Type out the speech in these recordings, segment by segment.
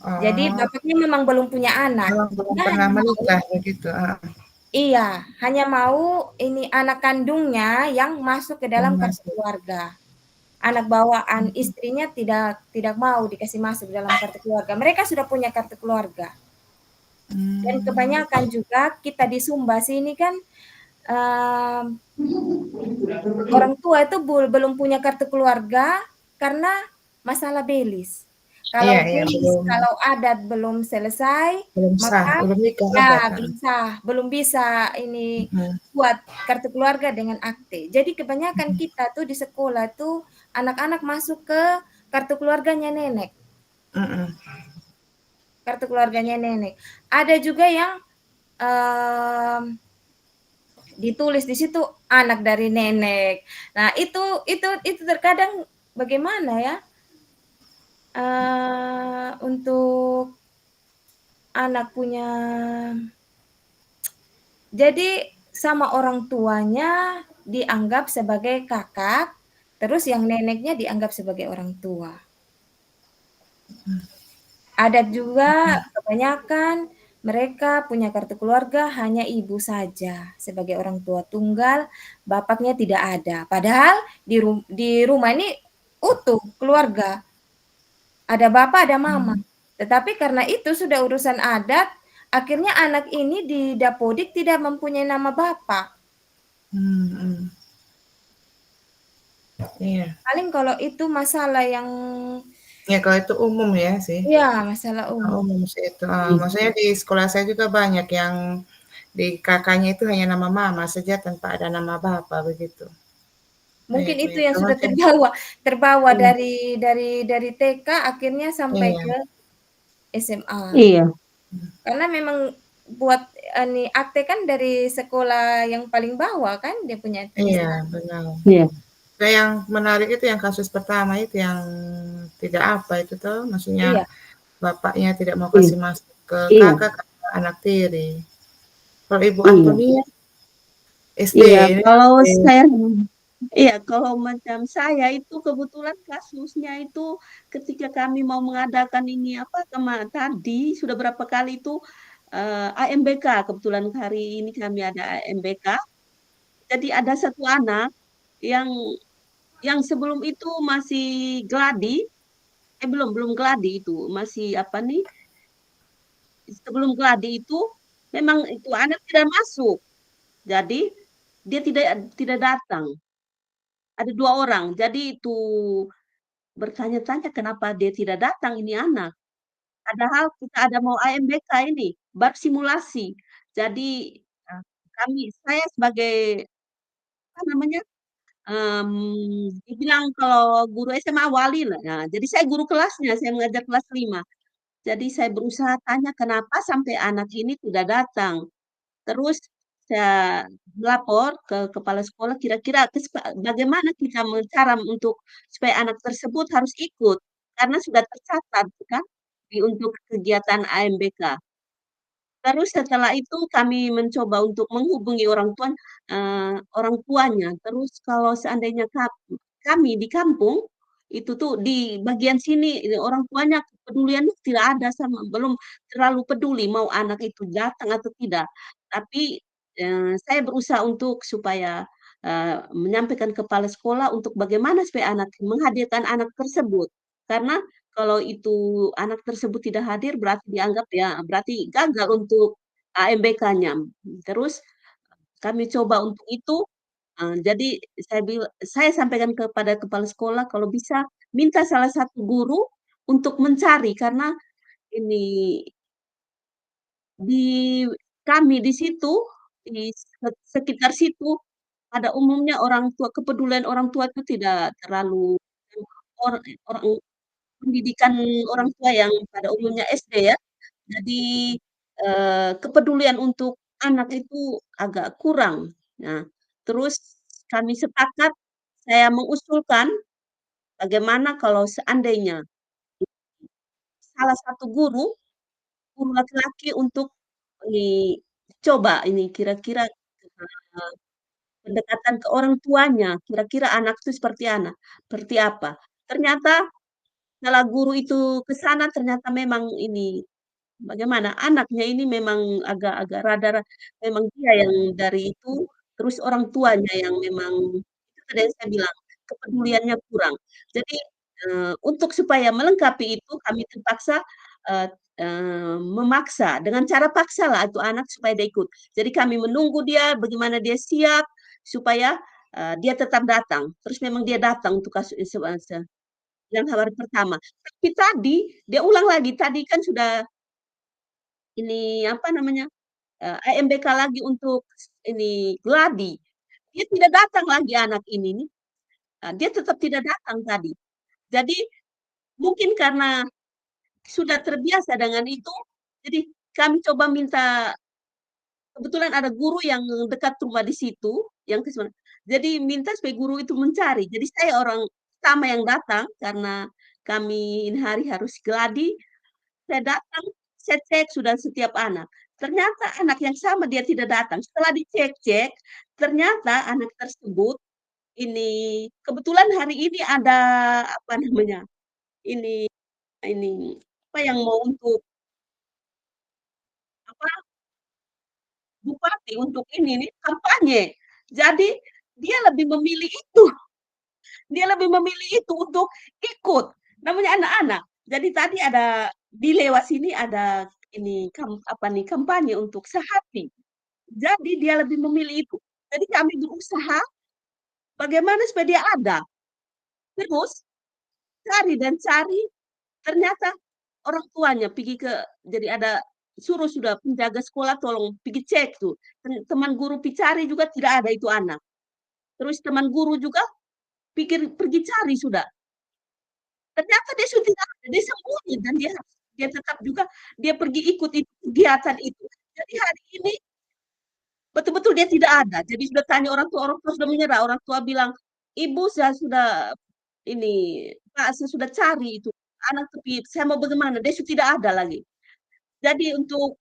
Jadi Oh, bapaknya memang belum punya anak. memang belum Dia pernah hanya mau menikah begitu, iya, hanya mau ini anak kandungnya yang masuk ke dalam yang kartu masuk. keluarga. Anak bawaan Mhm, istrinya tidak tidak mau dikasih masuk dalam kartu keluarga. Mereka sudah punya kartu keluarga. Dan mmm, kebanyakan juga kita di Sumba sini kan, mmm, orang tua itu belum punya kartu keluarga karena masalah belis. iya Kalau iya, belis, belum kalau adat belum selesai, belum sah, maka belum nikah adat, ya belum bisa ini mhm buat kartu keluarga dengan akte. Jadi kebanyakan kita tuh di sekolah tuh anak-anak masuk ke kartu keluarganya nenek, mhm, kartu keluarganya nenek. Ada juga yang um, ditulis di situ anak dari nenek. Nah, itu terkadang bagaimana ya? Untuk anak punya jadi sama orang tuanya dianggap sebagai kakak, terus yang neneknya dianggap sebagai orang tua. Ada juga kebanyakan mereka punya kartu keluarga hanya ibu saja sebagai orang tua tunggal, bapaknya tidak ada. Padahal di rumah ini utuh keluarga, ada bapak, ada mama. mmm, Tetapi karena itu sudah urusan adat, akhirnya anak ini di Dapodik tidak mempunyai nama bapak. mhm, iya. Paling kalau itu masalah yang Ya kalau itu umum ya sih, ya masalah umum. umum sih itu, Iya. maksudnya di sekolah saya juga banyak yang di kakaknya itu hanya nama mama saja tanpa ada nama bapak begitu. Mungkin Itu itu itu yang sudah macam terbawa iya dari TK akhirnya sampai iya, ke SMA. Iya. mhm, Karena memang buat ini akte kan dari sekolah yang paling bawah kan dia punya iya tulisan. benar. Iya. Nah yang menarik itu yang kasus pertama itu yang tidak apa itu tuh, maksudnya Iya, bapaknya tidak mau Iya. kasih masuk ke Iya. kakak karena anak tiri. Kalau Ibu Iya. Antonia SD Iya. ini Kalau SD. saya, iya, kalau macam saya itu kebetulan kasusnya itu ketika kami mau mengadakan ini apa tadi sudah berapa kali itu AMBK, kebetulan hari ini kami ada AMBK. Jadi ada satu anak yang sebelum itu masih gladi, belum belum gladi itu masih apa nih, sebelum gladi itu memang itu anak tidak masuk. Jadi dia tidak tidak datang. Ada dua orang. Jadi itu bertanya-tanya kenapa dia tidak datang ini anak. Padahal kita ada mau AMBK ini, bab simulasi. Jadi saya sebagai apa namanya, dibilang kalau guru SMA wali lah. Nah, jadi saya guru kelasnya, saya mengajar kelas 5. Jadi saya berusaha tanya kenapa sampai anak ini tidak datang. Terus saya melapor ke kepala sekolah kira-kira bagaimana kita cara untuk supaya anak tersebut harus ikut, karena sudah tercatat kan untuk kegiatan AMBK. Terus setelah itu kami mencoba untuk menghubungi orang tuanya. Terus kalau seandainya kami di kampung, itu tuh di bagian sini orang tuanya kepedulian tidak ada, sama belum terlalu peduli mau anak itu datang atau tidak. Tapi saya berusaha untuk supaya menyampaikan kepala sekolah untuk bagaimana supaya menghadirkan anak tersebut. Karena kalau itu anak tersebut tidak hadir berarti dianggap ya berarti gagal untuk AMBK-nya. Terus kami coba untuk itu, jadi saya sampaikan kepada kepala sekolah kalau bisa minta salah satu guru untuk mencari karena ini di kami di situ, di sekitar situ pada umumnya orang tua kepedulian orang tua itu tidak terlalu orang orang pendidikan orang tua yang pada umumnya SD ya. Jadi, kepedulian untuk anak itu agak kurang. Nah, terus kami sepakat, saya mengusulkan bagaimana kalau seandainya salah satu guru laki-laki untuk ini coba ini kira-kira, pendekatan ke orang tuanya, kira-kira anak itu seperti apa. Ternyata setelah guru itu ke sana ternyata memang ini, bagaimana, anaknya ini memang agak-agak rada memang dia yang dari itu, terus orang tuanya yang memang itu tadi yang saya bilang, kepeduliannya kurang. Jadi, untuk supaya melengkapi itu kami terpaksa, eee memaksa, dengan cara paksalah itu anak supaya dia ikut. Jadi kami menunggu dia, bagaimana dia siap, supaya, dia tetap datang. Terus memang dia datang untuk yang hari pertama. Tapi tadi, dia ulang lagi, tadi kan sudah ini, apa namanya, IMBK lagi untuk ini, gladi. Dia tidak datang lagi anak ini nih, dia tetap tidak datang tadi. Jadi, mungkin karena sudah terbiasa dengan itu, jadi kami coba minta kebetulan ada guru yang dekat rumah di situ, yang jadi minta supaya guru itu mencari. Jadi saya orang pertama yang datang, karena kami ini hari harus gladi, saya datang, saya cek sudah setiap anak. Ternyata anak yang sama dia tidak datang. Setelah dicek-cek, ternyata anak tersebut ini kebetulan hari ini ada apa namanya, ini ini apa yang mau untuk apa, bupati untuk ini nih, kampanye. Jadi dia lebih memilih itu, dia lebih memilih itu untuk ikut, namanya anak-anak. Jadi tadi ada di lewat sini ada ini apa nih, kampanye untuk sehati. Jadi dia lebih memilih itu. Jadi kami berusaha bagaimana supaya dia ada. Terus cari dan cari, ternyata orang tuanya pergi ke jadi ada suruh sudah penjaga sekolah tolong pergi cek tuh. Teman guru pi cari juga tidak ada itu anak. Terus teman guru juga pergi cari sudah. Ternyata dia sudah tidak ada, dia sembunyi dan dia tetap juga dia pergi ikut itu kegiatan itu. Jadi hari ini betul-betul dia tidak ada. Jadi sudah tanya orang tua sudah menyerah. Orang tua bilang, "Ibu saya sudah ini, Pak, saya sudah cari itu anak tapi saya mau bagaimana?" Dia sudah tidak ada lagi. Jadi untuk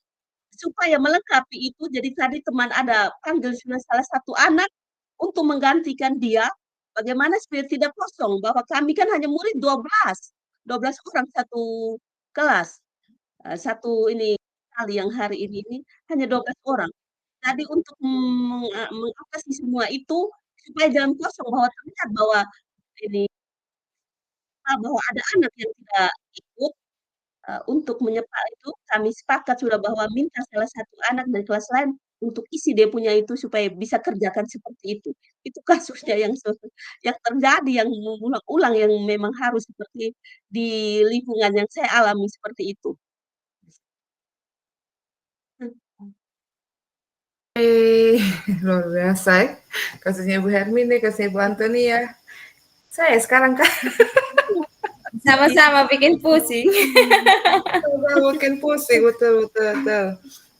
supaya melengkapi itu, jadi tadi teman ada panggil sudah salah satu anak untuk menggantikan dia, bagaimana supaya tidak kosong, bahwa kami kan hanya murid 12 orang satu kelas, satu ini kali yang hari ini hanya 12 orang. Jadi untuk mengatasi semua itu, supaya jangan kosong, bahwa terlihat bahwa ini, bahwa ada anak yang tidak ikut, untuk menyepak itu, kami sepakat sudah bahwa minta salah satu anak dari kelas lain untuk isi dia punya itu supaya bisa kerjakan seperti itu. Itu kasusnya yang terjadi, yang mengulang-ulang, yang memang harus seperti di lingkungan yang saya alami seperti itu. Luar biasa ya, kasusnya Ibu Hermine, kasusnya Ibu Antonia. Saya sekarang kan Sama-sama bikin pusing. mungkin pusing, betul betul betul.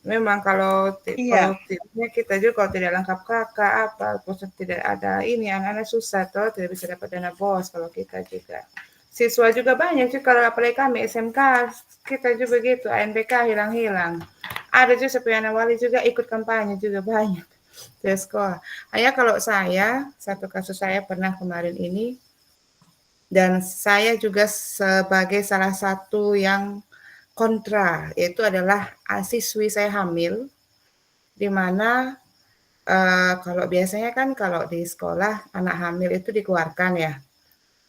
Memang kalau Iya. tipsnya kita juga kalau tidak lengkap kakak apa, terus tidak ada ini anak-anak susah toh, tidak bisa dapat dana BOS kalau kita juga. Siswa juga banyak sih kalau apalagi kami SMK kita juga gitu ANBK hilang-hilang. Ada juga sepiana wali juga ikut kampanye juga banyak di sekolah. Hanya kalau saya satu kasus saya pernah kemarin ini dan saya juga sebagai salah satu yang kontra, yaitu adalah siswi saya hamil, di mana kalau biasanya kan kalau di sekolah anak hamil itu dikeluarkan ya.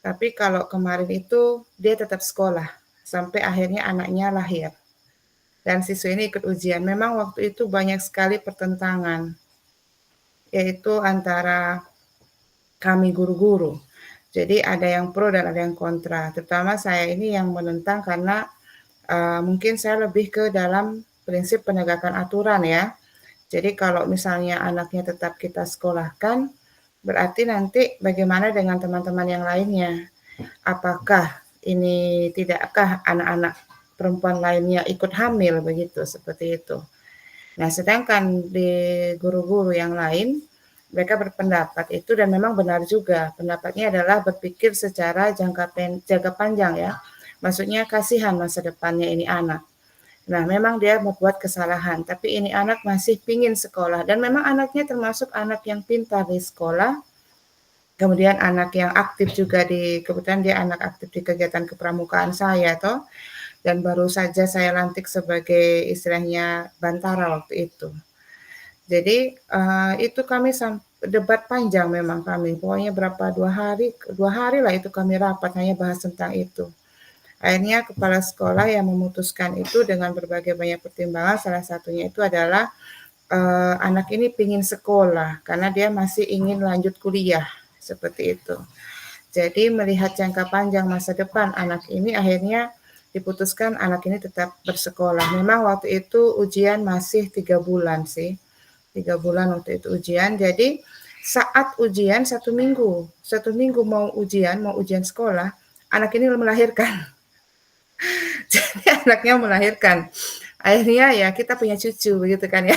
Tapi kalau kemarin itu dia tetap sekolah sampai akhirnya anaknya lahir. Dan siswi ini ikut ujian. Memang waktu itu banyak sekali pertentangan, yaitu antara kami guru-guru. Jadi ada yang pro dan ada yang kontra. Terutama saya ini yang menentang karena mungkin saya lebih ke dalam prinsip penegakan aturan ya. Jadi kalau misalnya anaknya tetap kita sekolahkan, berarti nanti bagaimana dengan teman-teman yang lainnya? Apakah ini tidakkah anak-anak perempuan lainnya ikut hamil begitu, seperti itu. Nah, sedangkan di guru-guru yang lain, mereka berpendapat itu dan memang benar juga. Pendapatnya adalah berpikir secara jangka panjang ya. Maksudnya kasihan masa depannya ini anak. Nah, memang dia membuat kesalahan, tapi ini anak masih pingin sekolah dan memang anaknya termasuk anak yang pintar di sekolah. Kemudian anak yang aktif juga kebetulan dia anak aktif di kegiatan kepramukaan saya toh, dan baru saja saya lantik sebagai istilahnya bantara waktu itu. Jadi, itu kami debat panjang memang kami, pokoknya berapa 2 hari lah itu kami rapat hanya bahas tentang itu. Akhirnya kepala sekolah yang memutuskan itu dengan berbagai banyak pertimbangan, salah satunya itu adalah, anak ini pingin sekolah karena dia masih ingin lanjut kuliah, seperti itu. Jadi melihat jangka panjang masa depan anak ini akhirnya diputuskan anak ini tetap bersekolah. Memang waktu itu ujian masih 3 bulan sih, 3 bulan waktu itu ujian. Jadi saat ujian 1 minggu mau ujian sekolah, anak ini melahirkan. Jadi anaknya melahirkan. Akhirnya ya kita punya cucu begitu kan ya.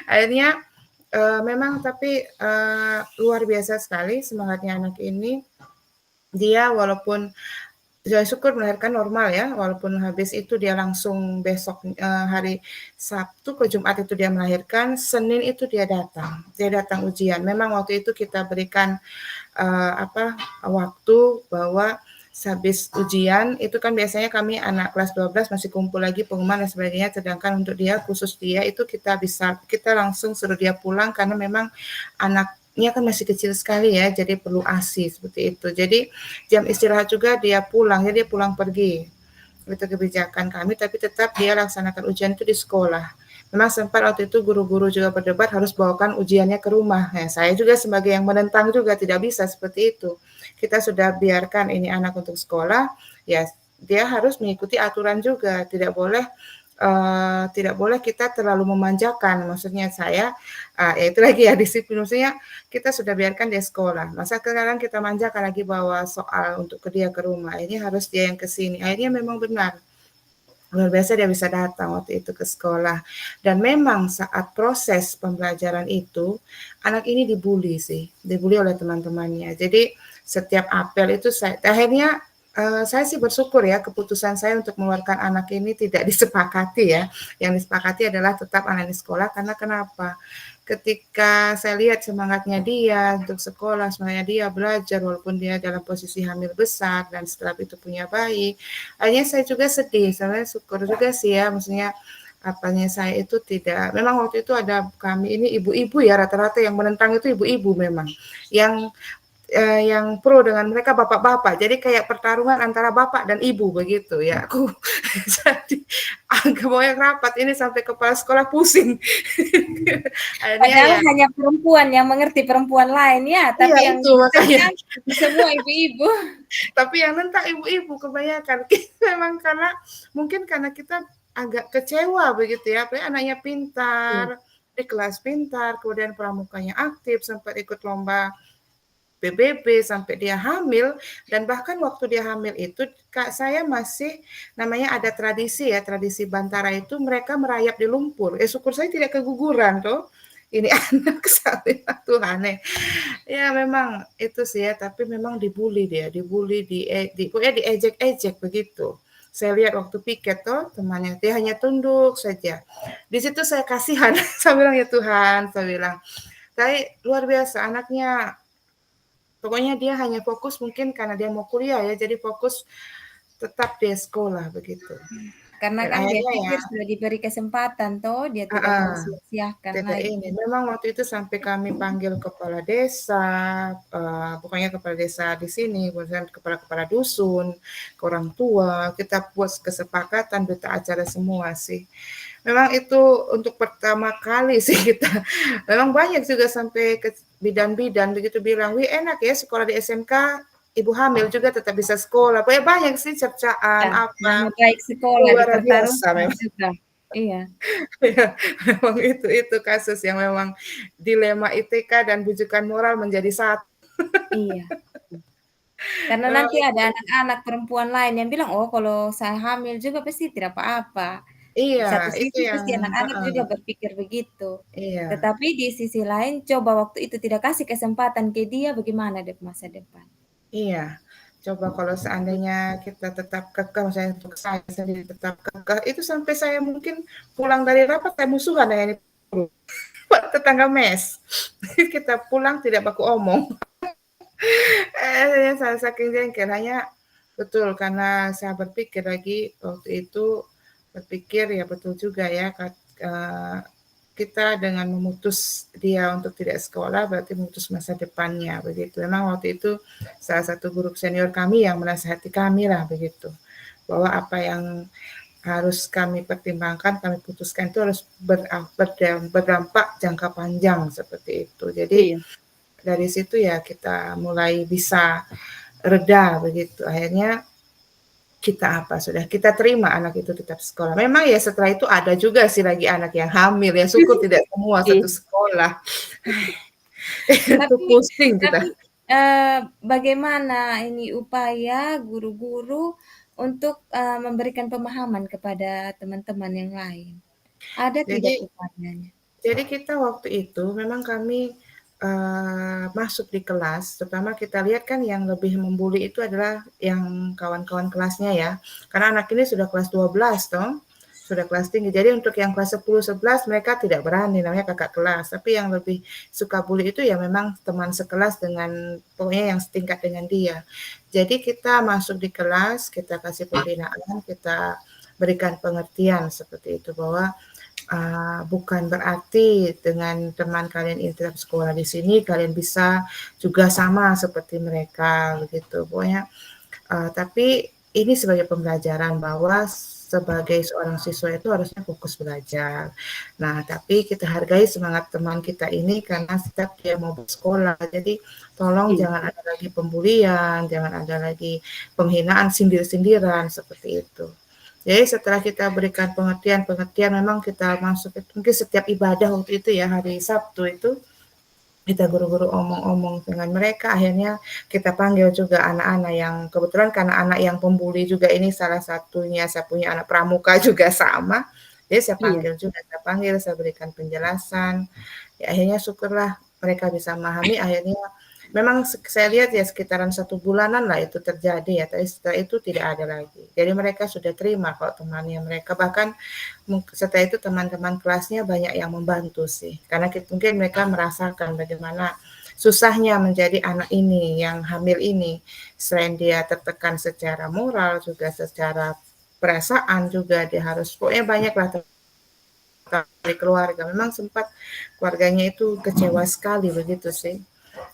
Akhirnya memang tapi luar biasa sekali semangatnya anak ini. Dia walaupun ya syukur melahirkan normal ya, walaupun habis itu dia langsung besok hari Sabtu ke Jumat itu dia melahirkan, Senin itu dia datang ujian. Memang waktu itu kita berikan waktu bahwa habis ujian itu kan biasanya kami anak kelas 12 masih kumpul lagi pengumuman dan sebagainya, sedangkan untuk dia khusus dia itu kita langsung suruh dia pulang karena memang anaknya kan masih kecil sekali ya, jadi perlu ASI seperti itu. Jadi jam istirahat juga dia pulang, jadi dia pulang pergi. Itu kebijakan kami, tapi tetap dia laksanakan ujian itu di sekolah. Memang sempat waktu itu guru-guru juga berdebat harus bawakan ujiannya ke rumah. Ya, saya juga sebagai yang menentang juga tidak bisa seperti itu. Kita sudah biarkan ini anak untuk sekolah, ya dia harus mengikuti aturan juga, tidak boleh kita terlalu memanjakan. Maksudnya saya, ya itu lagi ya disiplin. Maksudnya kita sudah biarkan dia sekolah. Masa sekarang kita manjakan lagi bawa soal untuk dia ke rumah. Ini harus dia yang ke sini. Akhirnya memang benar. Luar biasa dia bisa datang waktu itu ke sekolah. Dan memang saat proses pembelajaran itu, anak ini dibully sih. Dibully oleh teman-temannya. Jadi setiap apel itu akhirnya saya sih bersyukur ya keputusan saya untuk mengeluarkan anak ini tidak disepakati ya. Yang disepakati adalah tetap anak di sekolah karena kenapa? Ketika saya lihat semangatnya dia untuk sekolah, semangatnya dia belajar walaupun dia dalam posisi hamil besar dan setelah itu punya bayi, akhirnya saya juga sedih. Saya syukur juga sih ya, maksudnya saya itu tidak. Memang waktu itu ada kami ini ibu-ibu ya rata-rata yang menentang itu ibu-ibu memang yang pro dengan mereka bapak-bapak. Jadi kayak pertarungan antara bapak dan ibu begitu ya. Aku jadi agak banyak rapat ini sampai kepala sekolah pusing. Padahal hanya perempuan yang mengerti perempuan lain ya, tapi yang itu makanya semua ibu-ibu. Tapi yang nentang ibu-ibu kebanyakan. Memang mungkin karena kita agak kecewa begitu ya. Apalagi anaknya pintar, di kelas pintar, kemudian pramukanya aktif, sempat ikut lomba PBB sampai dia hamil, dan bahkan waktu dia hamil itu saya masih namanya ada tradisi bantara itu mereka merayap di lumpur. Syukur saya tidak keguguran tuh. Ini anak saya Tuhan ya memang itu sih ya, tapi memang dibully, pokoknya diejek-ejek begitu. Saya lihat waktu piket tuh temannya dia hanya tunduk saja. Di situ saya kasihan, saya bilang ya Tuhan, saya bilang. Tapi luar biasa anaknya. Pokoknya dia hanya fokus mungkin karena dia mau kuliah ya, jadi fokus tetap di sekolah begitu. Karena Dan kan dia akhirnya pikir ya sudah diberi kesempatan toh, dia tidak mau sia-siakan tidak lagi. memang waktu itu sampai kami panggil kepala desa, pokoknya kepala desa di sini, kemudian kepala-kepala dusun, ke orang tua, kita buat kesepakatan berita acara semua sih. Memang itu untuk pertama kali sih kita. Memang banyak juga sampai ke bidan-bidan begitu bilang, "Wih enak ya sekolah di SMK, ibu hamil juga tetap bisa sekolah." Pokoknya banyak sih cercaan Ya, apa. nama baik sekolah Luar biasa dipertaruhkan memang. juga. Iya. Ya, memang itu kasus yang memang dilema ITK dan bujukan moral menjadi satu. Iya. Karena Memang nanti ada itu. anak-anak perempuan lain yang bilang, "Oh, kalau saya hamil juga pasti tidak apa-apa." Di Iya, satu itu sisi yang pasti anak-anak juga berpikir begitu. iya. Tetapi di sisi lain coba waktu itu tidak kasih kesempatan ke dia, bagaimana deh masa depan? Iya, coba kalau seandainya kita tetap kekeh, misalnya untuk saya sendiri tetap kekeh, itu sampai saya mungkin pulang dari rapat saya musuhan dengan itu tetangga mes. Kita pulang tidak baku omong. Saking jengkel, hanya betul karena saya berpikir lagi waktu itu, berpikir ya betul juga ya, kita dengan memutus dia untuk tidak sekolah berarti memutus masa depannya begitu. Memang waktu itu salah satu guru senior kami yang menasihati kami lah begitu, bahwa apa yang harus kami pertimbangkan, kami putuskan itu harus berdampak jangka panjang seperti itu. Jadi Iya. dari situ ya kita mulai bisa reda begitu. Akhirnya kita terima anak itu tetap sekolah. Memang ya setelah itu ada juga sih lagi anak yang hamil ya, syukur tidak semua Iya. satu sekolah. Itu Tapi pusing kita. tapi, bagaimana ini upaya guru-guru untuk, memberikan pemahaman kepada teman-teman yang lain? Ada tidak Jadi upayanya? Jadi kita waktu itu memang kami, masuk di kelas, terutama kita lihat kan yang lebih membuli itu adalah yang kawan-kawan kelasnya ya. Karena anak ini sudah kelas 12 toh, sudah kelas tinggi. Jadi untuk yang kelas 10, 11 mereka tidak berani, namanya kakak kelas. Tapi yang lebih suka bully itu ya memang teman sekelas dengan pokoknya yang setingkat dengan dia. Jadi kita masuk di kelas, kita kasih pembinaan, kita berikan pengertian seperti itu, bahwa bukan berarti dengan teman kalian ini tetap sekolah di sini, kalian bisa juga sama seperti mereka begitu. Pokoknya tapi ini sebagai pembelajaran bahwa sebagai seorang siswa itu harusnya fokus belajar. Nah, tapi kita hargai semangat teman kita ini karena setiap dia mau bersekolah. Jadi tolong Iya. jangan ada lagi pembulian, jangan ada lagi penghinaan, sindir-sindiran seperti itu. Jadi setelah kita berikan pengertian memang kita masuk itu mungkin setiap ibadah waktu itu ya, hari Sabtu itu, kita guru-guru omong-omong dengan mereka, akhirnya kita panggil juga anak-anak yang kebetulan karena anak yang pembuli juga ini salah satunya, saya punya anak pramuka juga sama, jadi saya Iya. panggil, saya berikan penjelasan, ya akhirnya syukurlah mereka bisa memahami, akhirnya memang saya lihat ya sekitaran 1 bulanan lah itu terjadi ya, tapi setelah itu tidak ada lagi. Jadi mereka sudah terima kalau temannya mereka, bahkan setelah itu teman-teman kelasnya banyak yang membantu sih, karena mungkin mereka merasakan bagaimana susahnya menjadi anak ini yang hamil ini, selain dia tertekan secara moral juga secara perasaan juga dia harus pokoknya banyaklah dari keluarga. Memang sempat keluarganya itu kecewa sekali begitu sih.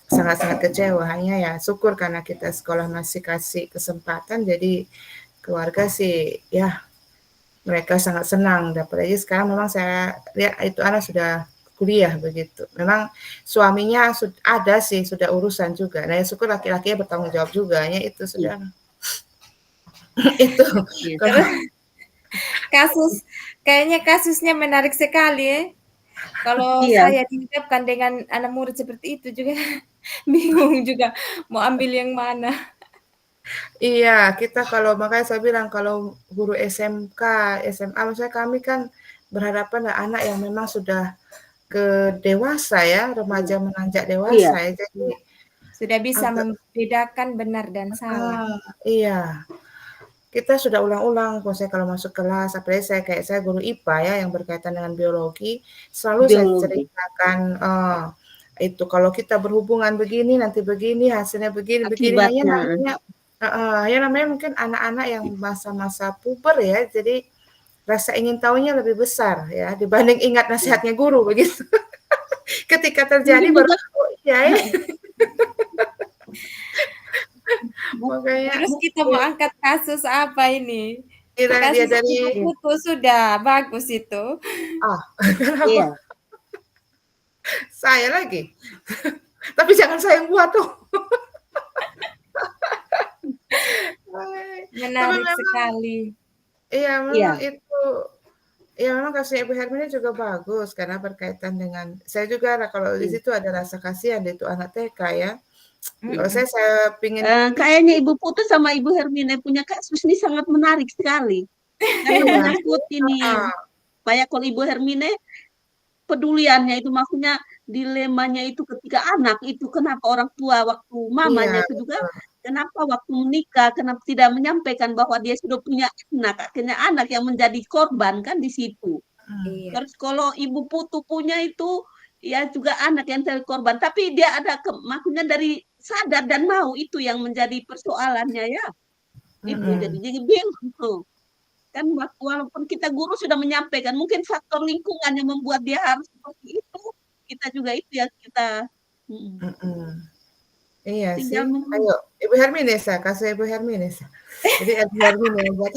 Sangat-sangat kecewa, hanya ya syukur karena kita sekolah masih kasih kesempatan, jadi keluarga sih ya mereka sangat senang dapat aja. Sekarang memang saya lihat itu anak sudah kuliah begitu. Memang suaminya ada sih sudah urusan juga. Nah, ya syukur laki-lakinya bertanggung jawab juga. Ya itu Iya. sudah itu Iya. kalau Kayaknya kasusnya menarik sekali ya. Kalau Iya. saya dihadapkan dengan anak murid seperti itu juga bingung juga mau ambil yang mana. iya, kita kalau makanya saya bilang kalau guru SMK, SMA, maksudnya kami kan berhadapan dengan anak yang memang sudah ke dewasa ya, remaja menanjak Iya. dewasa ya. Jadi Sudah bisa agak membedakan benar dan salah. iya. Kita sudah ulang-ulang, saya kalau masuk kelas, apalagi saya guru IPA ya yang berkaitan dengan biologi, selalu saya Biologi. ceritakan, itu kalau kita berhubungan begini, nanti begini, hasilnya begini, hanya Akibatnya. namanya mungkin anak-anak yang masa-masa puber ya, jadi rasa ingin tahunya lebih besar ya, dibanding ingat Iya. nasihatnya guru begitu. Ketika terjadi Mungkin baru, juga oh iya ya, makanya Terus kita mau angkat kasus apa ini? dia Kasus ibu dari iya. putu sudah bagus itu. kenapa Iya. saya lagi? Tapi jangan saya yang buat tuh. Tapi Menarik memang sekali. iya memang Iya. itu ya memang kasusnya Ibu Hermina juga bagus karena berkaitan dengan saya juga kalau di Iya. situ ada rasa kasihan itu anak TK ya. Kalau Mhm. saya pingin Kayaknya Ibu Putu sama Ibu Hermina punya kasus ini sangat menarik sekali. Karena iya, menyangkut ini, heeh, kayak kalau Ibu Hermina peduliannya itu maksudnya dilemanya itu ketika anak itu kenapa orang tua waktu iya mamanya itu juga betul, kenapa waktu menikah kenapa tidak menyampaikan bahwa dia sudah punya anak akhirnya anak yang menjadi korban kan di situ. mhm, Iya. Terus kalau ibu putu punya itu ya juga anak yang jadi korban tapi dia ada maksudnya dari sadar dan mau, itu yang menjadi persoalannya ya. Itu Mhm. jadi bingung tuh. Kan walaupun kita guru sudah menyampaikan, mungkin faktor lingkungan yang membuat dia harus seperti itu. Kita juga itu ya kita. Mhm. Iya sih. Tinggal menunggu. Ayo, Ibu Herminesa, kasih Ibu Herminesa. Jadi Ibu Hermina yang buat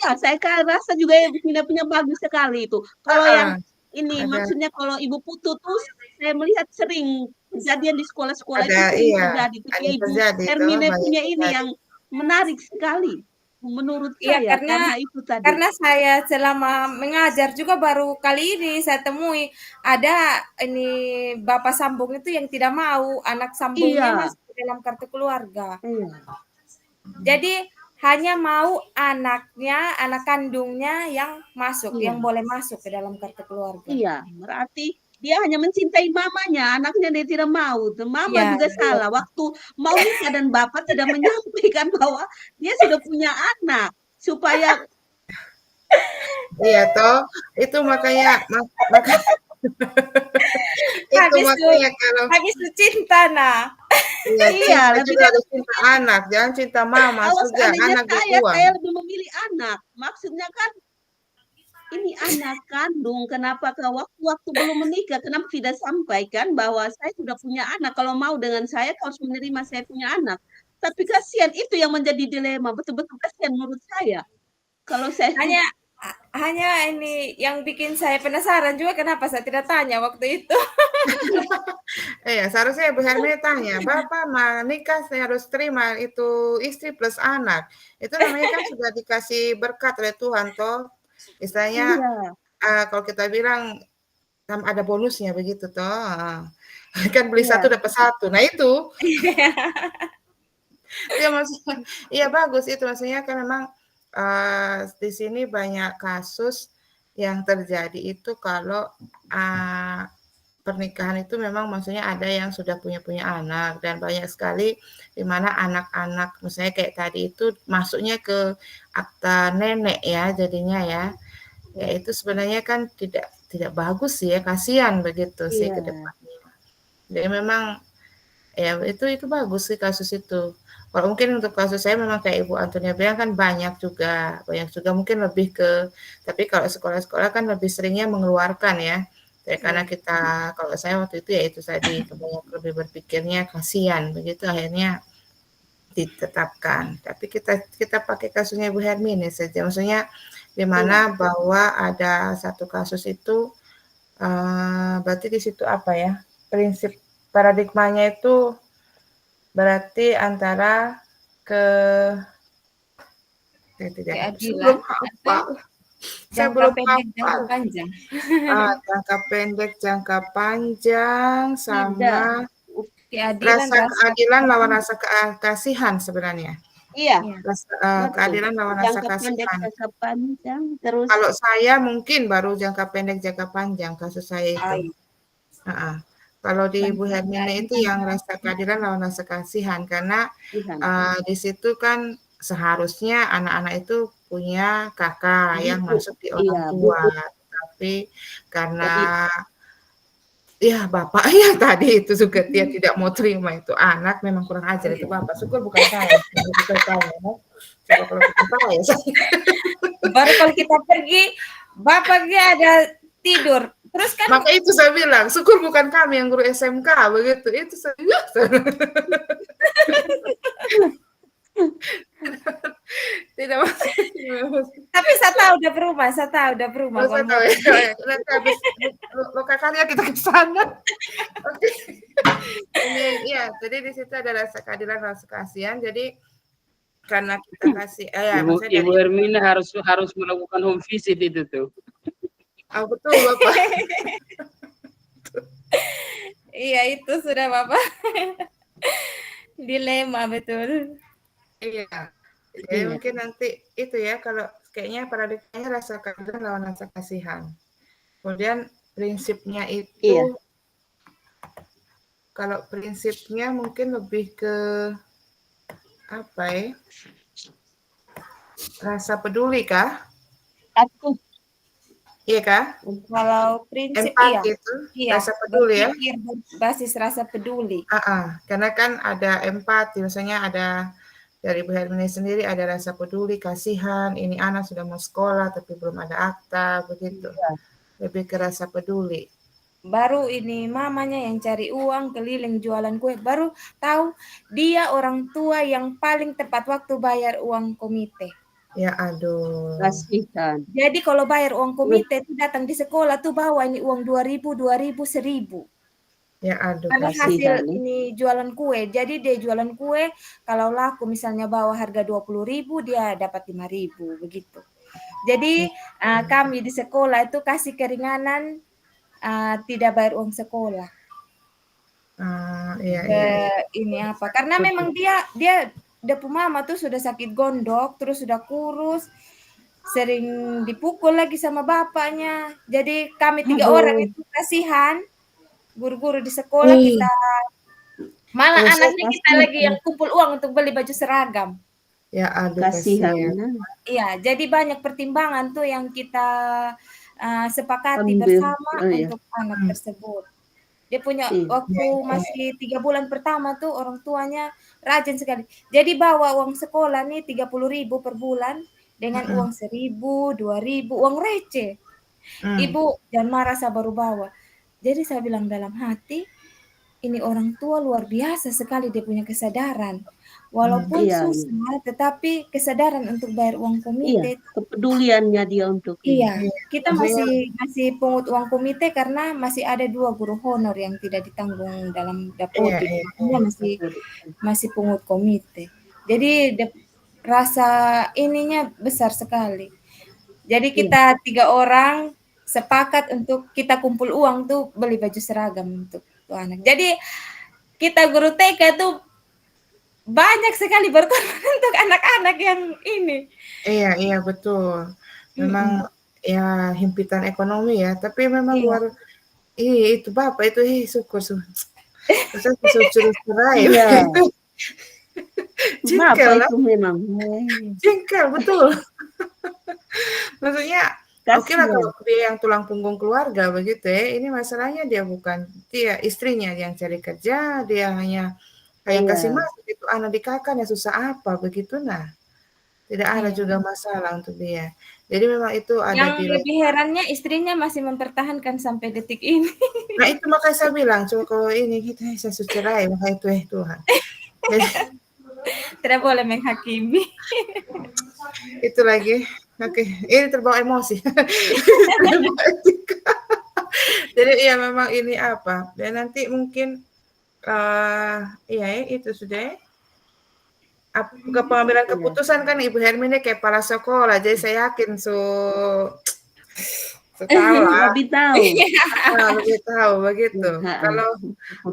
Iya, saya rasa juga punya bagus sekali itu. Kalau yang heeh, ini ada maksudnya kalau Ibu Putu tuh saya melihat sering kejadian di sekolah-sekolah itu sering iya, terjadi. Tapi ada Ibu terjadi toh, Hermine banyak punya ini terjadi. yang menarik sekali menurut Iya, saya karena itu tadi. karena saya selama mengajar juga baru kali ini saya temui ada ini bapak sambung itu yang tidak mau anak sambungnya Iya, masuk ke dalam kartu keluarga. iya, Jadi hanya mau anaknya, anak kandungnya yang masuk, yang iya. boleh masuk ke dalam kartu keluarga. Iya, berarti dia hanya mencintai mamanya, anaknya dia tidak mau. Tuh, mama Iya, juga iya. salah. Waktu mau nikah dan bapak tidak menyampaikan bahwa dia sudah punya anak. Supaya Iya toh, itu makanya maka itu Habis tuh makanya kalau habis tuh cinta nah. iya iya, cinta lebih juga dari harus cinta anak, jangan cinta mama kalau sudah, seandainya anak dibuang. saya lebih memilih anak. Maksudnya kan ini anak kandung, kenapa ke waktu-waktu belum menikah, kenapa tidak sampaikan bahwa saya sudah punya anak, kalau mau dengan saya harus menerima saya punya anak. Tapi kasihan itu yang menjadi dilema, betul-betul kasihan menurut saya. Kalau saya Hanya hanya ini yang bikin saya penasaran juga kenapa saya tidak tanya waktu itu. Iya, seharusnya Ibu Hermina tanya, "Bapak mau nikah saya harus terima itu istri plus anak." Itu namanya kan sudah dikasih berkat oleh Tuhan toh. Istilahnya, iya, kalau kita bilang ada bonusnya begitu toh, heeh. Kan beli satu iya, dapat satu. Nah itu, iya maksudnya iya bagus itu maksudnya kan memang, di sini banyak kasus yang terjadi itu kalau, eee, pernikahan itu memang maksudnya ada yang sudah punya anak dan banyak sekali di mana anak-anak misalnya kayak tadi itu masuknya ke akta nenek ya jadinya ya. Ya iya, itu sebenarnya kan tidak tidak bagus sih ya, kasihan begitu sih ke iya, depannya. Jadi memang ya itu bagus sih kasus itu. Kalau mungkin untuk kasus saya memang kayak Ibu Antonia bilang kan banyak juga mungkin lebih ke tapi kalau sekolah-sekolah kan lebih seringnya mengeluarkan ya. Ya karena iya, kita kalau saya waktu itu ya itu tadi banyak lebih berpikirnya kasihan begitu akhirnya ditetapkan. Tapi kita kita pakai kasusnya Ibu Hermini saja. Maksudnya di mana iya, bahwa ada satu kasus itu berarti di situ apa ya? Prinsip paradigmanya itu berarti antara ke saya tidak belum Keadilan atau hafal. Saya jangka belum pendek, hafal. jangka panjang. Jangka pendek, jangka panjang, tidak, sama Keadilan, rasa rasa keadilan lawan keadilan. rasa kasihan sebenarnya. iya, Iya. betul. Keadilan lawan rasa Jangka pendek, kasihan. jangka panjang, terus, Kalau saya mungkin baru jangka pendek, jangka panjang kasus saya Oh, itu. iya. Heeh. Kalau di Ibu Rasa Hermina itu keadilan, yang rasa rasa keadilan lawan rasa kasihan karena, Tuhan. di situ kan seharusnya anak-anak itu punya kakak yang Buku, masuk di orang iya, tua, buku. tapi karena Jadi, ya bapaknya tadi itu juga dia tidak mau terima itu anak, memang kurang ajar itu bapak, syukur bukan saya, bukan saya ya. Coba kalau bukan saya baru kalau kita pergi, bapaknya ada tidur. Terus kan maka itu saya bilang, syukur bukan kami yang guru SMK begitu, itu saya tidak tapi saya tahu udah berubah, saya tahu udah berubah Saya kalau mau tahu ya, pergi. nanti habis lokakarya kita ke sana. Oke. Ini ya, jadi di situ ada rasa keadilan, rasa kasihan. Jadi karena kita kasih, ya Ibu maksudnya Ibu dari Hermina harus harus melakukan home visit itu tuh. betul Bapak. Iya itu sudah Bapak. Dilema betul. Iya. Jadi iya, mungkin nanti itu ya, kalau kayaknya paradigmanya rasa keadilan lawan rasa kasihan. Kemudian prinsipnya itu, iya, kalau prinsipnya mungkin lebih ke apa ya? Rasa peduli kah? aku, Iya kah? Kalau prinsip iya. Empati itu, Iya, rasa peduli ya? berpikir berbasis rasa peduli. Karena kan ada empati, misalnya ada dari Ibu Hermini sendiri ada rasa peduli, kasihan, ini anak sudah mau sekolah tapi belum ada akta, begitu. Iya. Lebih ke rasa peduli. Baru ini mamanya yang cari uang keliling jualan kue, baru tahu dia orang tua yang paling tepat waktu bayar uang komite. Ya aduh. Kasihan. Jadi kalau bayar uang Terus komite tuh datang di sekolah tuh bawa ini uang 2.000, 1.000. Ya aduh Karena hasil kasihan ya. ini jualan kue. Jadi dia jualan kue, kalau laku misalnya bawa harga 20.000, dia dapat 5.000 begitu. Jadi kami di sekolah itu kasih keringanan tidak bayar uang sekolah. Iya, iya, iya. Ini apa? Karena memang dia mama tuh sudah sakit gondok, terus sudah kurus, sering dipukul lagi sama bapaknya. Jadi kami 3 orang Aduh. itu kasihan, guru-guru di sekolah Ih, kita malah kalau saya anaknya kita lagi Kasihan. yang kumpul uang untuk beli baju seragam. ya aduh Kasihan. kasihan. Iya, jadi banyak pertimbangan tuh yang kita sepakati Ambil. bersama Oh ya. untuk anak Hmm. tersebut. Dia punya Iya. waktu Iya, iya. masih 3 bulan pertama tuh orang tuanya rajin sekali. Jadi bawa uang sekolah nih 30.000 per bulan dengan uang 1.000, 2.000, uang receh. Ibu jangan marah saya baru bawa. Jadi saya bilang dalam hati, ini orang tua luar biasa sekali dia punya kesadaran. Walaupun Iya, iya. susah, tetapi kesadaran untuk bayar uang Iya, komite kepeduliannya dia untuk ini. iya, Iya, kita maksudnya masih pungut uang komite karena masih ada 2 guru honor yang tidak ditanggung dalam iya, Dapodik, iya, makanya iya. masih pungut komite. Jadi rasa ininya besar sekali. Jadi Iya. kita 3 orang sepakat untuk kita kumpul uang tuh beli baju seragam untuk tuh anak. Jadi kita guru TK tuh banyak sekali berkorban untuk anak-anak yang ini. Iya, iya betul. Memang ya himpitan ekonomi ya, tapi memang Iya. luar itu Bapak itu syukur saya suruh cerai. Iya. Jengkel Bapak lah, itu memang. jengkel betul. Maksudnya oke lah Kasihan. kalau dia yang tulang punggung keluarga begitu ya, ini masalahnya dia bukan dia istrinya yang cari kerja, dia hanya kayak Iya. kasih masuk itu anak di kakak ya susah apa begitu nah. Tidak ada Iya. juga masalah untuk dia. Jadi memang itu ada Yang di lebih herannya istrinya masih mempertahankan sampai detik ini. nah itu makanya saya bilang, coba kalau ini kita saya cerai, maka itu Tuhan. Jadi, Tidak boleh menghakimi. itu lagi. Oke, ini terbawa emosi. Jadi iya memang ini apa, dan nanti mungkin iya ya, itu sudah ya. Pengambilan Iya. keputusan kan Ibu Hermine kayak kepala sekolah, jadi saya yakin tahu lah. Lebih tahu. Lebih tahu begitu. Heeh.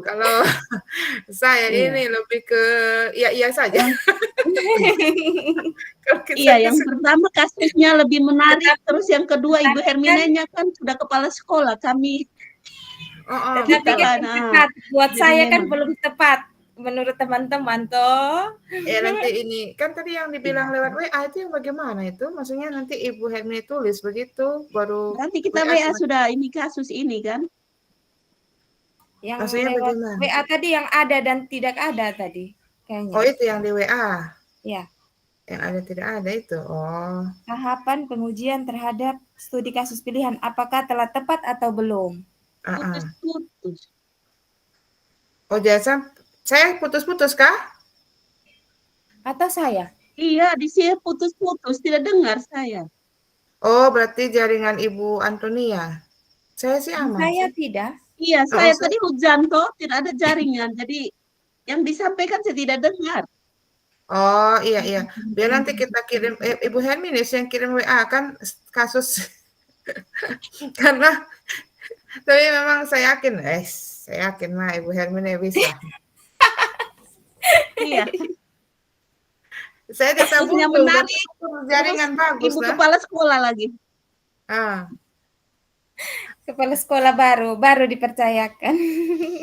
Kalau saya Iya. ini lebih ke iya saja. Kalau kita Iya, yang pertama kasusnya lebih menarik, terus yang kedua Ibu Tapi kan Herminenya kan sudah kepala sekolah, kami tetapi kita kan kan, tepat, buat jadi saya kan memang belum tepat menurut teman-teman toh. ya nanti ini kan tadi yang dibilang lewat WA itu yang bagaimana itu? Maksudnya nanti Ibu Hermine tulis begitu baru nanti kita WA WA sudah ini kasus ini kan. Yang maksudnya lewat bagaimana? WA tadi yang ada dan tidak ada tadi kayaknya. Oh itu yang di WA. Ya, Yang ada tidak ada itu. Oh. tahapan pengujian terhadap studi kasus pilihan apakah telah tepat atau belum? Putus-putus. Oh jasa saya putus-putus kah? Atau saya? Iya, di sini putus-putus, tidak dengar saya. Oh berarti jaringan Ibu Antonia. Saya sih aman Saya sih. tidak. Iya, Oh, saya tadi hujan toh, tidak ada jaringan. Jadi yang disampaikan saya tidak dengar. Oh iya. Biar nanti kita kirim Ibu Hermine yang kirim WA kan kasus karena tapi memang saya yakin mah Ibu Hermine bisa. Iya. Saya Kasusnya ditabung menarik. jaringan Terus bagus ibu lah. kepala sekolah lagi. Ah, Kepala sekolah baru dipercayakan.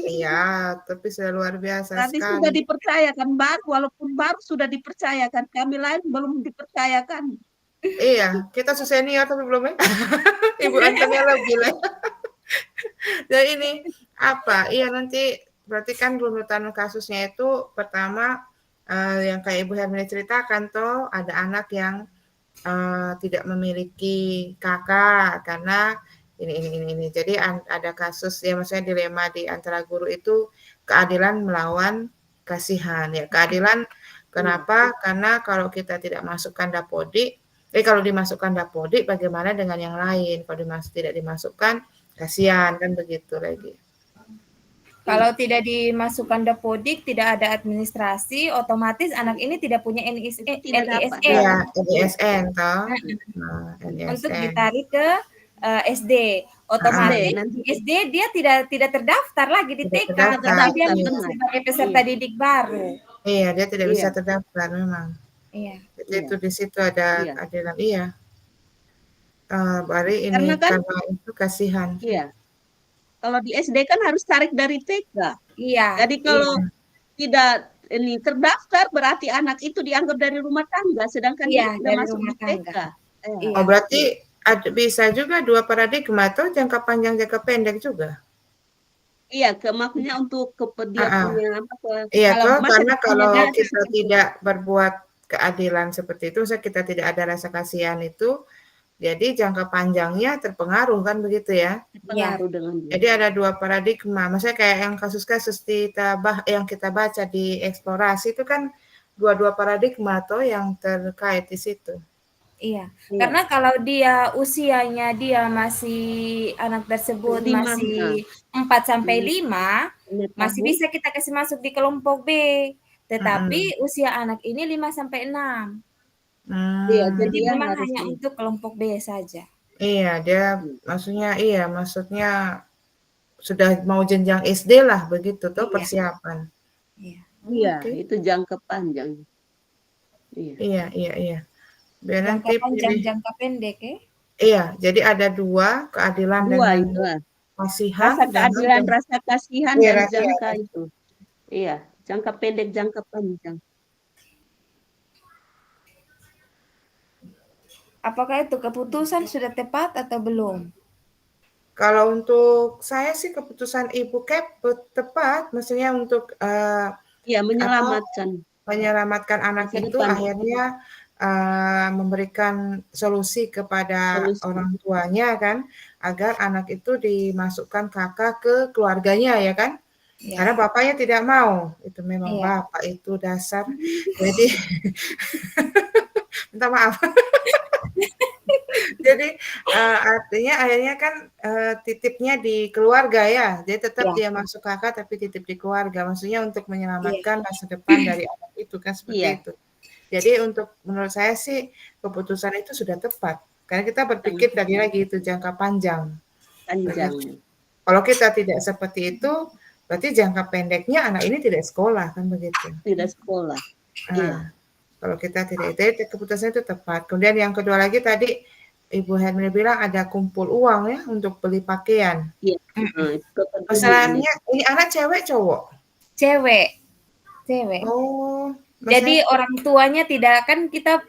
iya, tapi sudah luar biasa Tadi sekali. sudah dipercayakan baru, walaupun baru sudah dipercayakan. Kami lain belum dipercayakan. Iya, kita senior tapi belum ya. Ibu Antonia lebih lah. Dan ini apa? Iya nanti berarti kan runutan kasusnya itu pertama yang kayak Ibu Hermina ceritakan tuh ada anak yang tidak memiliki kakak karena ini. Jadi ada kasus ya maksudnya dilema di antara guru itu keadilan melawan kasihan ya. Keadilan kenapa? Karena kalau kita tidak masukkan dapodik, kalau dimasukkan dapodik bagaimana dengan yang lain? Kalau tidak dimasukkan kasihan kan begitu lagi. Kalau tidak dimasukkan dapodik, tidak ada administrasi, otomatis anak ini tidak punya Tidak dapat. NISN. Iya, NISN toh. Nah, Untuk NISN. ditarik ke SD. Otomatis nanti SD dia tidak terdaftar lagi di Tidak TK, terdaftar, tapi dia benar. sebagai peserta Iya. didik baru. Iya, dia tidak bisa Iya. terdaftar memang. Iya. Jadi Iya. itu di situ ada Iya. keadilan. Iya. Bari ini Karena kan karena itu kasihan. iya. Kalau di SD kan harus tarik dari TK. Iya. Jadi kalau tidak ini terdaftar berarti anak itu dianggap dari rumah tangga, sedangkan dia Iya, sudah dari masuk rumah di TK. tangga. Iya. Iya. Oh, berarti bisa juga dua paradigma atau jangka panjang, jangka pendek juga. Iya, maksudnya untuk dia punya apa? Iya, Kalau masa karena depannya kalau dia kita seperti tidak berbuat keadilan seperti itu, misalnya kita tidak ada rasa kasihan itu, jadi jangka panjangnya terpengaruh kan begitu ya. terpengaruh dengan dia. Jadi ada dua paradigma, maksudnya kayak yang kasus-kasus yang kita baca di eksplorasi itu kan dua-dua paradigma atau yang terkait di situ. Iya. Iya. Karena kalau dia usianya dia masih anak tersebut 5, masih 4 sampai 5, masih tahun. bisa kita kasih masuk di kelompok B. Tetapi usia anak ini 5 sampai 6. Iya, Hmm, jadi Jadi dia memang harus hanya untuk kelompok B saja. iya, dia maksudnya sudah mau jenjang SD lah begitu tuh Iya. persiapan. Iya. Iya, Oke. itu jangka panjang. Iya. Iya. Biar Jangka nanti panjang, pilih. jangka pendek ya. Iya, jadi ada dua, keadilan Dua dengan itu. kasihan Rasa dengan keadilan, rasa kasihan Iya, dan rasa jangka itu. Iya, jangka pendek, jangka panjang. Apakah itu keputusan sudah tepat atau belum? Kalau untuk saya sih keputusan Ibu Cap tepat, maksudnya untuk Iya, menyelamatkan anak masa itu depan. akhirnya memberikan solusi kepada orang tuanya kan, agar anak itu dimasukkan kakak ke keluarganya ya kan. Ya. Karena bapaknya tidak mau, itu memang Iya. bapak itu dasar. Jadi minta maaf. Jadi artinya akhirnya kan titipnya di keluarga ya, jadi tetap dia masuk kakak tapi titip di keluarga, maksudnya untuk menyelamatkan masa depan dari anak itu kan seperti itu. Jadi untuk menurut saya sih keputusan itu sudah tepat, karena kita berpikir tadi lagi itu jangka panjang. Kalau kita tidak seperti itu, berarti jangka pendeknya anak ini tidak sekolah kan begitu. Tidak sekolah. Iya. Kalau kita tidak itu keputusan itu tepat. Kemudian yang kedua lagi tadi Ibu Hermina bilang ada kumpul uang ya untuk beli pakaian. Iya. Masalahnya ini anak cewek cowok? Cewek. Oh. Jadi orang tuanya tidak kan kita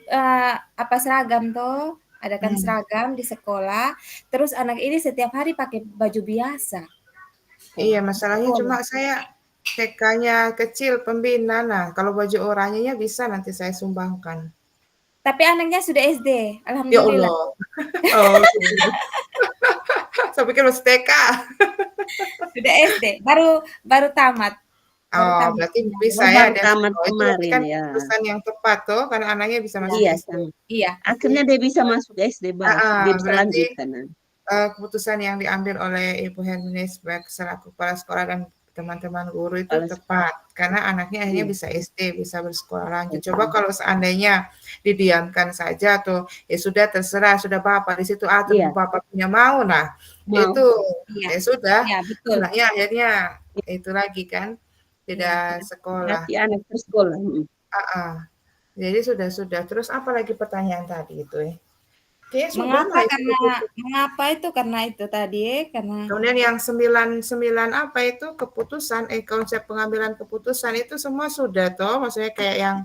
seragam toh, ada kan seragam di sekolah. Terus anak ini setiap hari pakai baju biasa. Iya, masalahnya cuma saya TK-nya kecil pembina. Nah, kalau baju oranyenya bisa nanti saya sumbangkan. Tapi anaknya sudah SD, Ya alhamdulillah. Allah. Oh, saya pikir masih TK. Sudah SD, baru tamat. Oh, berarti bisa ya. Tamat kemarin kan ya. keputusan yang tepat tuh, karena anaknya bisa masuk SD. Iya. Akhirnya dia bisa masuk SD dia bisa lanjutkan. Keputusan yang diambil oleh Ibu Hermina selaku kepala sekolah dan teman-teman guru itu tepat, karena anaknya akhirnya bisa SD, bisa bersekolah lanjut. Coba kalau seandainya didiamkan saja tuh, ya sudah terserah, sudah bapak di situ bapak punya mau, nah itu ya sudah, anaknya akhirnya itu lagi kan tidak sekolah. Berarti anak bersekolah. Jadi sudah. Terus apa lagi pertanyaan tadi itu ya? Mengapa itu karena itu tadi karena kemudian yang 9 apa itu keputusan konsep pengambilan keputusan itu semua sudah toh, maksudnya kayak yang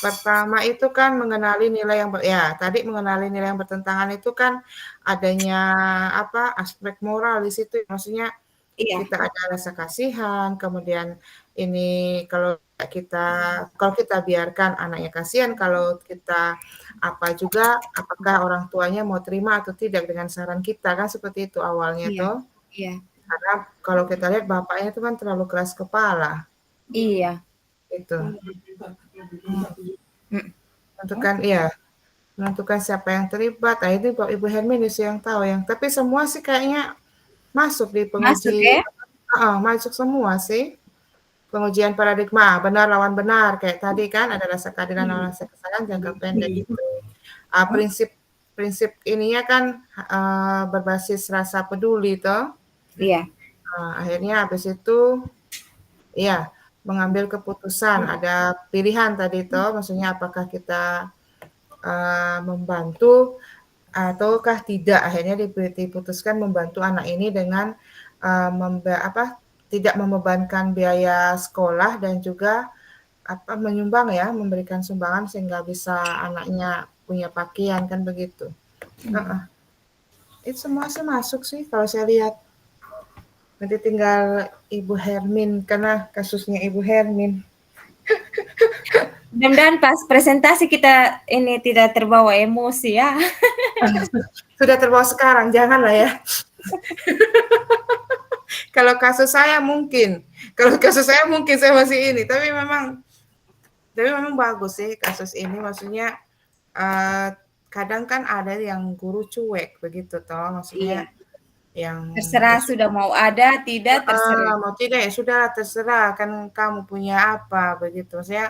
Pertama itu kan mengenali nilai yang tadi mengenali nilai yang bertentangan itu kan adanya aspek moral di situ. Maksudnya Iya, kita ada rasa kasihan, kemudian ini kalau kita biarkan anaknya kasihan, kalau kita apakah orang tuanya mau terima atau tidak dengan saran kita, kan seperti itu awalnya iya, tuh. iya, Karena kalau kita lihat bapaknya itu kan terlalu keras kepala, iya. itu. Mm. Menentukan siapa yang terlibat. Nah, itu Ibu Hermini sih yang tahu tapi semua sih kayaknya masuk di Masuk penguji, ya? masuk semua sih. Pengujian paradigma, benar lawan benar, kayak tadi kan ada rasa keadilan lawan rasa kesalahan jangka pendek gitu. Prinsip prinsip ininya kan berbasis rasa peduli toh. Iya, Akhirnya habis itu iya, mengambil keputusan, ada pilihan tadi toh, maksudnya apakah kita membantu ataukah tidak. Akhirnya diputuskan membantu anak ini dengan tidak membebankan biaya sekolah dan juga menyumbang ya, memberikan sumbangan sehingga bisa anaknya punya pakaian kan begitu. Itu semua sih masuk sih kalau saya lihat. Nanti tinggal Ibu Hermin karena kasusnya Ibu Hermin. mudah-mudahan pas presentasi kita ini tidak terbawa emosi ya. Sudah terbawa sekarang, janganlah ya. Kalau kasus saya mungkin saya masih ini, tapi memang bagus sih kasus ini, maksudnya kadang kan ada yang guru cuek begitu toh, maksudnya Iya, yang terserah sudah mau ada, tidak terserah. mau tidak ya sudah terserah kan kamu punya apa begitu, maksudnya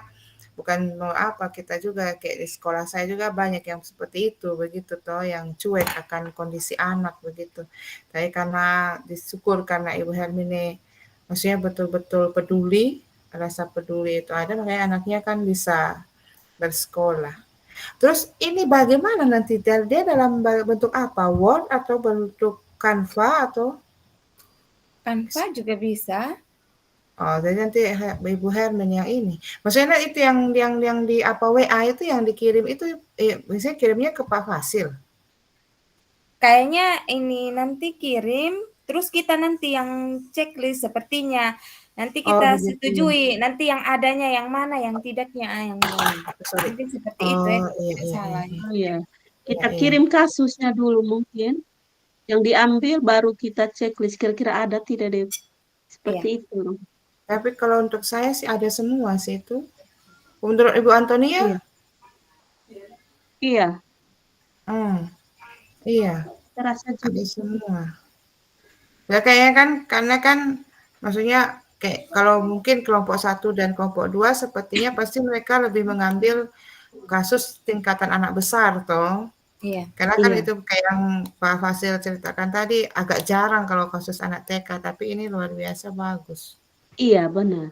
bukan mau kita juga kayak di sekolah saya juga banyak yang seperti itu begitu toh, yang cuek akan kondisi anak begitu. Tapi karena disyukur karena Ibu Hermine maksudnya betul-betul peduli, rasa peduli itu ada, makanya anaknya kan bisa bersekolah. Terus ini bagaimana nanti dia dalam bentuk apa? Word atau bentuk Canva atau Canva juga bisa. jadi nanti Ibu Herman yang ini. Maksudnya itu yang di WA itu yang dikirim itu biasanya kirimnya ke Pak Fasil. Kayaknya ini nanti kirim, terus kita nanti yang checklist sepertinya. Nanti Oh kita begitu. setujui, nanti yang adanya yang mana, yang tidaknya yang mana. Sorry. Mungkin seperti itu ya, Oh kalau iya tidak iya iya. salah. Oh iya, Iya kita iya. kirim kasusnya dulu mungkin. Yang diambil baru kita checklist kira-kira ada tidak deh. Iya. Seperti itu. Tapi kalau untuk saya sih ada semua sih itu. Menurut Ibu Antonia? Iya. Iya, Iya, terasa ada juga. semua. Ya kayaknya kan karena kan maksudnya kayak kalau mungkin kelompok 1 dan kelompok 2 sepertinya pasti mereka lebih mengambil kasus tingkatan anak besar toh. Iya. Karena kan Iya, itu kayak yang Pak Fasil ceritakan tadi agak jarang kalau kasus anak TK, tapi ini luar biasa bagus. iya benar.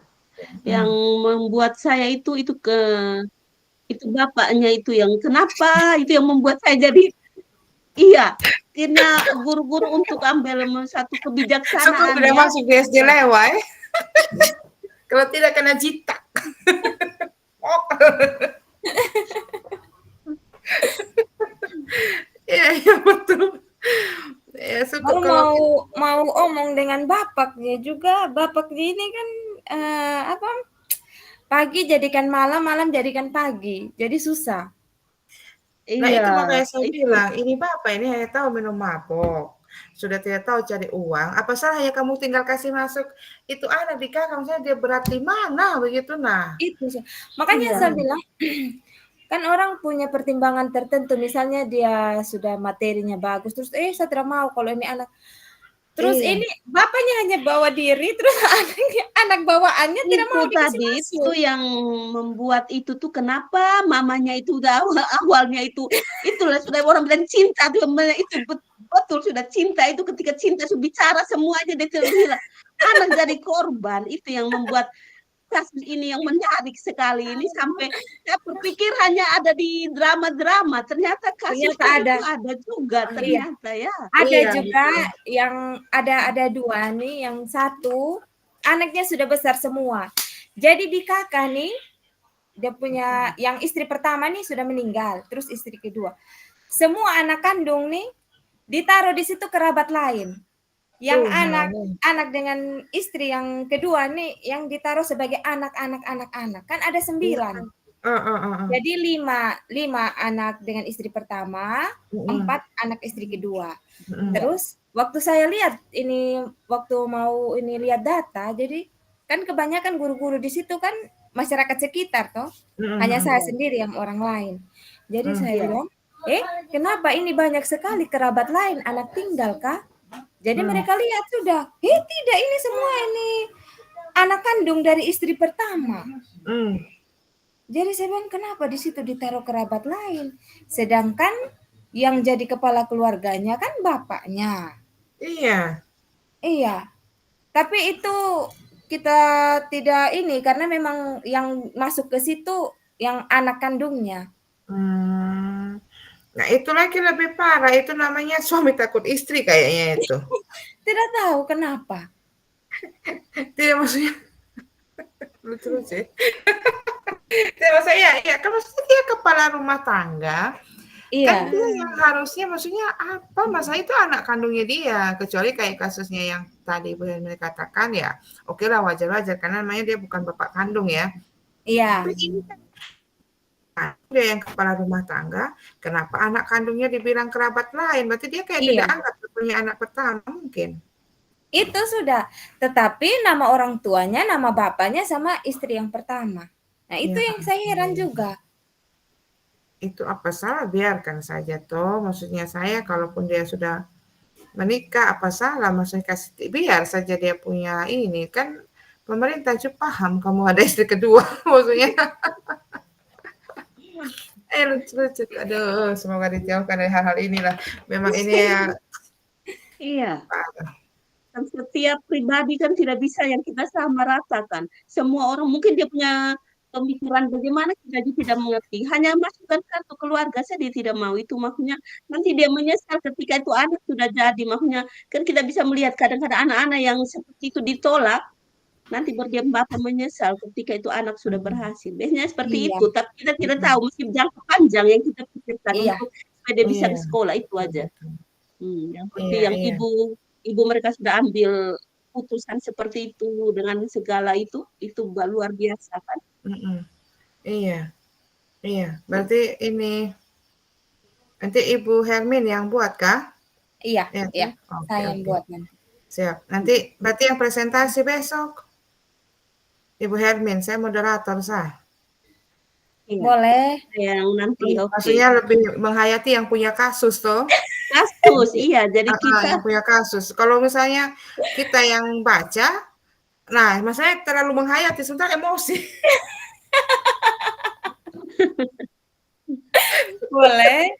Yang Hmm. membuat saya itu itu bapaknya itu yang kenapa itu yang membuat saya jadi iya, akhirnya guru-guru untuk ambil satu Syukur kebijaksanaan sudah ya. masuk di SD lewat. Kalau tidak kena jitak. Oh. Iya, iya betul. Ya, syukur Baru kalau mau omong dengan bapaknya juga, bapaknya ini kan pagi jadikan malam, malam jadikan pagi, jadi susah. nah Iya, itu makanya saya itu bilang, ini Bapak ini hanya tahu minum mabok. Sudah tidak tahu cari uang. Apa salahnya kamu tinggal kasih masuk itu anak di kakak, misalnya dia berat di mana begitu nah. Itu sih. Makanya iya, saya bilang, kan orang punya pertimbangan tertentu, misalnya dia sudah materinya bagus, terus saya tidak mau kalau ini anak. Terus Iya. ini bapaknya hanya bawa diri, terus anak bawaannya tidak itu mau dikasih tadi itu masuk. yang membuat itu tuh kenapa mamanya itu udah awalnya itulah sudah orang bilang cinta tuh itu betul sudah cinta itu ketika cinta sudah bicara semuanya detail bilang anak jadi korban itu yang membuat kasus ini yang menarik sekali ini sampai saya berpikir hanya ada di drama-drama ternyata Ternyata kasusnya ada. itu ada juga Iya. ternyata ya. Ada Iya, juga betul. yang ada dua nih, yang satu anaknya sudah besar semua. Jadi di kakak nih dia punya yang istri pertama nih sudah meninggal, terus istri kedua. Semua anak kandung nih ditaruh di situ kerabat lain. Yang Tuhan. anak dengan istri yang kedua nih yang ditaruh sebagai anak-anak. Kan ada 9. Jadi 5 anak dengan istri pertama, 4 anak istri kedua. Terus waktu saya lihat ini, waktu mau ini lihat data, jadi kan kebanyakan guru-guru di situ kan masyarakat sekitar toh, hanya saya sendiri yang orang lain. Jadi saya bilang, kenapa ini banyak sekali kerabat lain anak tinggal kah? Jadi mereka lihat sudah, tidak, ini semua ini anak kandung dari istri pertama. Jadi saya bilang, kenapa di situ ditaruh kerabat lain? Sedangkan yang jadi kepala keluarganya kan bapaknya. Iya. Iya. Tapi itu kita tidak ini, karena memang yang masuk ke situ yang anak kandungnya. Nah, itu lagi lebih parah, itu namanya suami takut istri kayaknya itu. Tidak tahu kenapa. Tidak, maksudnya lucu sih. Tidak, maksudnya ya kan maksudnya dia kepala rumah tangga, kan dia yang harusnya, maksudnya apa, masa itu anak kandungnya dia, kecuali kayak kasusnya yang tadi Bu Helmi katakan ya, oke lah, wajar-wajar karena namanya dia bukan bapak kandung ya. Iya. Tapi ini kan dia yang kepala rumah tangga, kenapa anak kandungnya dibilang kerabat lain? Berarti dia kayak tidak anggap punya anak pertama mungkin. Itu sudah, tetapi nama orang tuanya, nama bapaknya sama istri yang pertama. Nah, itu yang saya heran juga. Itu apa salah, biarkan saja toh. Maksudnya saya kalaupun dia sudah menikah, apa salah, maksudnya kasih, biar saja dia punya ini, kan pemerintah juga paham kamu ada istri kedua, maksudnya. Lucu-lucu. Aduh, semoga dijauhkan dari hal-hal inilah. Memang ini ya. Iya. Dan setiap pribadi kan tidak bisa yang kita sama ratakan. Semua orang mungkin dia punya pemikiran bagaimana, kita tidak mengerti. Hanya masukkan kartu keluarga saja dia tidak mau. Itu maksudnya nanti dia menyesal ketika itu anak sudah jadi. Maksudnya kan kita bisa melihat kadang-kadang anak-anak yang seperti itu ditolak, nanti berdiam bapak menyesal ketika itu anak sudah berhasil. Biasanya seperti itu, tapi kita tidak tahu mesti jangka panjang yang kita pikirkan untuk supaya dia bisa ke sekolah, itu aja. Yang seperti yang ibu mereka sudah ambil putusan seperti itu dengan segala itu luar biasa kan. Iya. Berarti ini nanti Ibu Hermin yang buat kah? Iya. Saya yang buat nanti. Siap. Nanti berarti yang presentasi besok Ibu Hermin, saya moderator sah. Boleh. Yang nanti Maksudnya lebih menghayati yang punya kasus toh. Kasus, iya. Jadi kita yang punya kasus. Kalau misalnya kita yang baca, nah maksudnya terlalu menghayati, sebentar emosi. Boleh.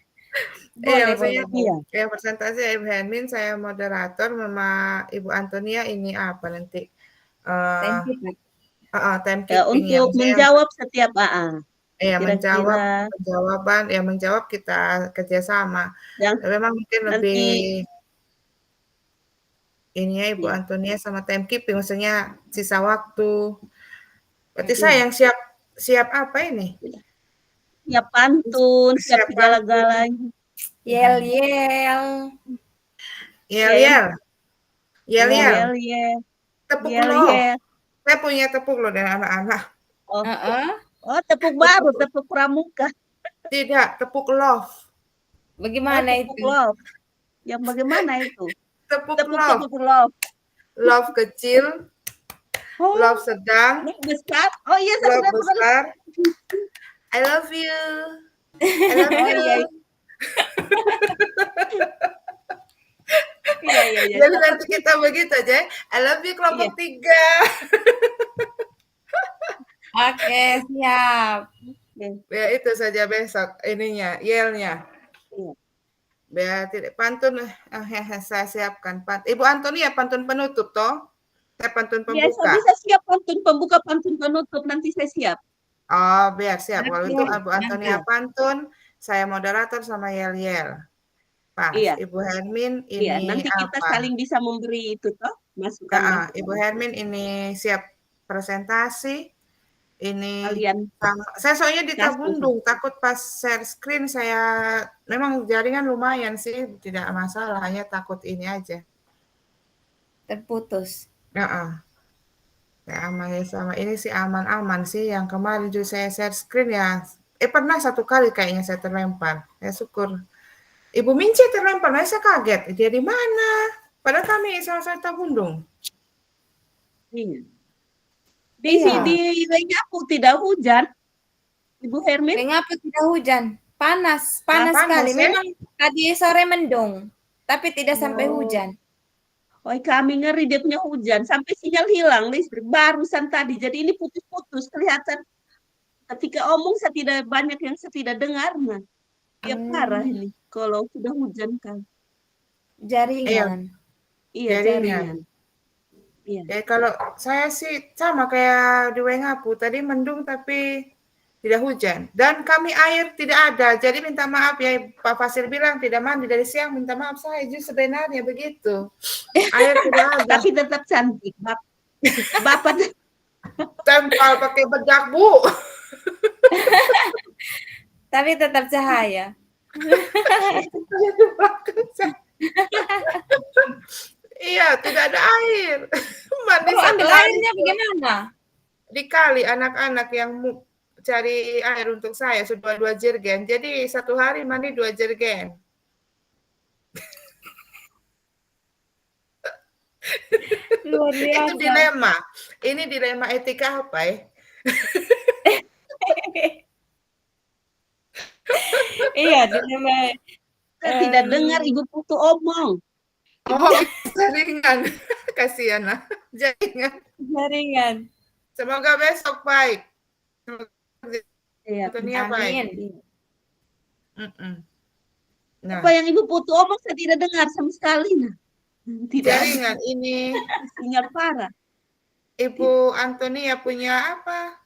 Maksudnya yang presentasi Ibu Hermin, saya moderator, Mama Ibu Antonia ini apa nanti? Timekeeping untuk menjawab setiap menjawab kita kerjasama. Memang mungkin lebih ini ya Ibu Antonia sama timekeeping, maksudnya sisa waktu. Berarti saya yang siap apa ini? Siap pantun, siap segala-galanya. Yel. Tepuk loh. Saya punya tepuk loh dari anak-anak. Oh, tepuk baru, tepuk pramuka. Tidak, tepuk love. Bagaimana tepuk itu? Love. Yang bagaimana itu? Tepuk love. Love kecil. Love sedang. Love besar. Oh iya, love besar. I love you. I love you. Iya. Jadi nanti kita begitu aja. I love you kelompok 3. Oke, siap. Ya itu saja besok ininya, yelnya. Berarti pantun saya siapkan. Ibu Antonia pantun penutup toh? Saya pantun pembuka. Iya, saya bisa siap pantun pembuka, pantun penutup, nanti saya siap. Oh, biar siap. Kalau itu Ibu Antonia pantun, saya moderator sama yel-yel. Pas. Iya. Ibu Hermin ini nanti kita saling bisa memberi itu toh, masukan. Ibu Hermin ini siap presentasi. Ini Kalian saya soalnya di gas Tabundung, takut pas share screen saya memang jaringan lumayan sih, tidak masalah, hanya takut ini aja. Terputus. Heeh. Ya aman ya sama ini sih aman-aman sih, yang kemarin juga saya share screen ya, pernah 1 kali kayaknya saya terlempar, ya syukur. Ibu Minci terlempar, nah saya kaget, dia di mana? Padahal kami sama-sama Tabundung. iya. Iya. Di Lengapu tidak hujan, Ibu Hermin? Mengapa tidak hujan? Panas, Nah, panas sekali. panas ya? Memang tadi sore mendung, tapi tidak sampai Oh, hujan. oh kami ngeri dia punya hujan sampai sinyal hilang listrik barusan tadi. Jadi ini putus-putus kelihatan ketika omong saya tidak banyak yang saya tidak dengar. Nah, ya parah Hmm, ini kalau sudah hujan kan. Iya, jaringan. Iya jaringan. jaringan. Iya. Ya kalau saya sih sama kayak di Wengapu, tadi mendung tapi tidak hujan. Dan kami air tidak ada, jadi minta maaf ya Pak Fasil bilang tidak mandi dari siang, minta maaf saya justru sebenarnya begitu. Air tidak ada, Tapi tetap cantik. Bapak tempel pakai bedak Bu. Tapi tetap cahaya. Saya di belakang saya. Iya, tidak ada air. Mandi Lalu 1 ambil hari airnya bagaimana? di kali anak-anak yang cari air untuk saya sudah 2 jerigen. Jadi 1 hari mandi 2 jerigen. Luar Itu biasa. dilema. Ini dilema etika apa ya? Iya, dilema saya tidak dengar em, Ibu Putu omong. Oh, jaringan. Kasihan lah. Jaringan. jaringan. Semoga besok baik. Semoga Iya. Antonia baik. Amin. Iya. Mm-mm. Apa Nah, yang Ibu Putu omong saya tidak dengar sama sekali. Nah, tidak ada jaringan ini sinyal parah. Ibu Antonia punya apa?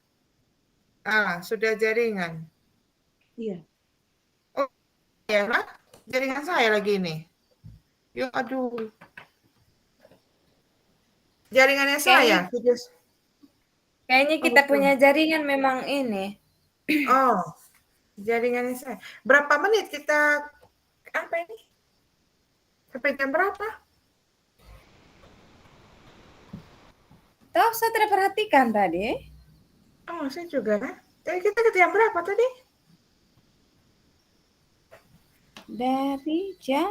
Sudah jaringan. Iya. Oh, ya lah. Jaringan saya lagi ini. Ya aduh. Jaringannya saya. Kayaknya kayaknya Oh, kita betul. punya jaringan memang ini. Oh, jaringannya saya. Berapa menit kita apa ini? Sampai jam berapa? Tahu saya tidak perhatikan tadi. Oh, saya juga. Jadi kita ke jam berapa tadi? Dari jam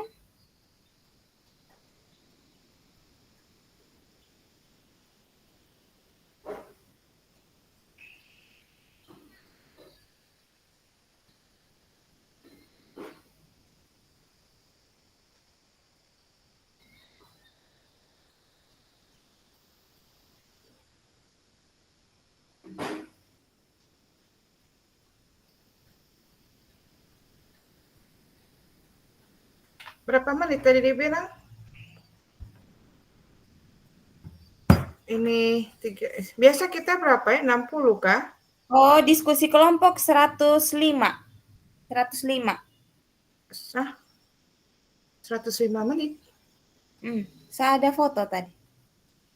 Berapa menit tadi dibilang? Ini tiga. Biasa kita berapa ya? 60 kah? Oh, diskusi kelompok 105. 105. Sah, 105 menit. Saya ada foto tadi.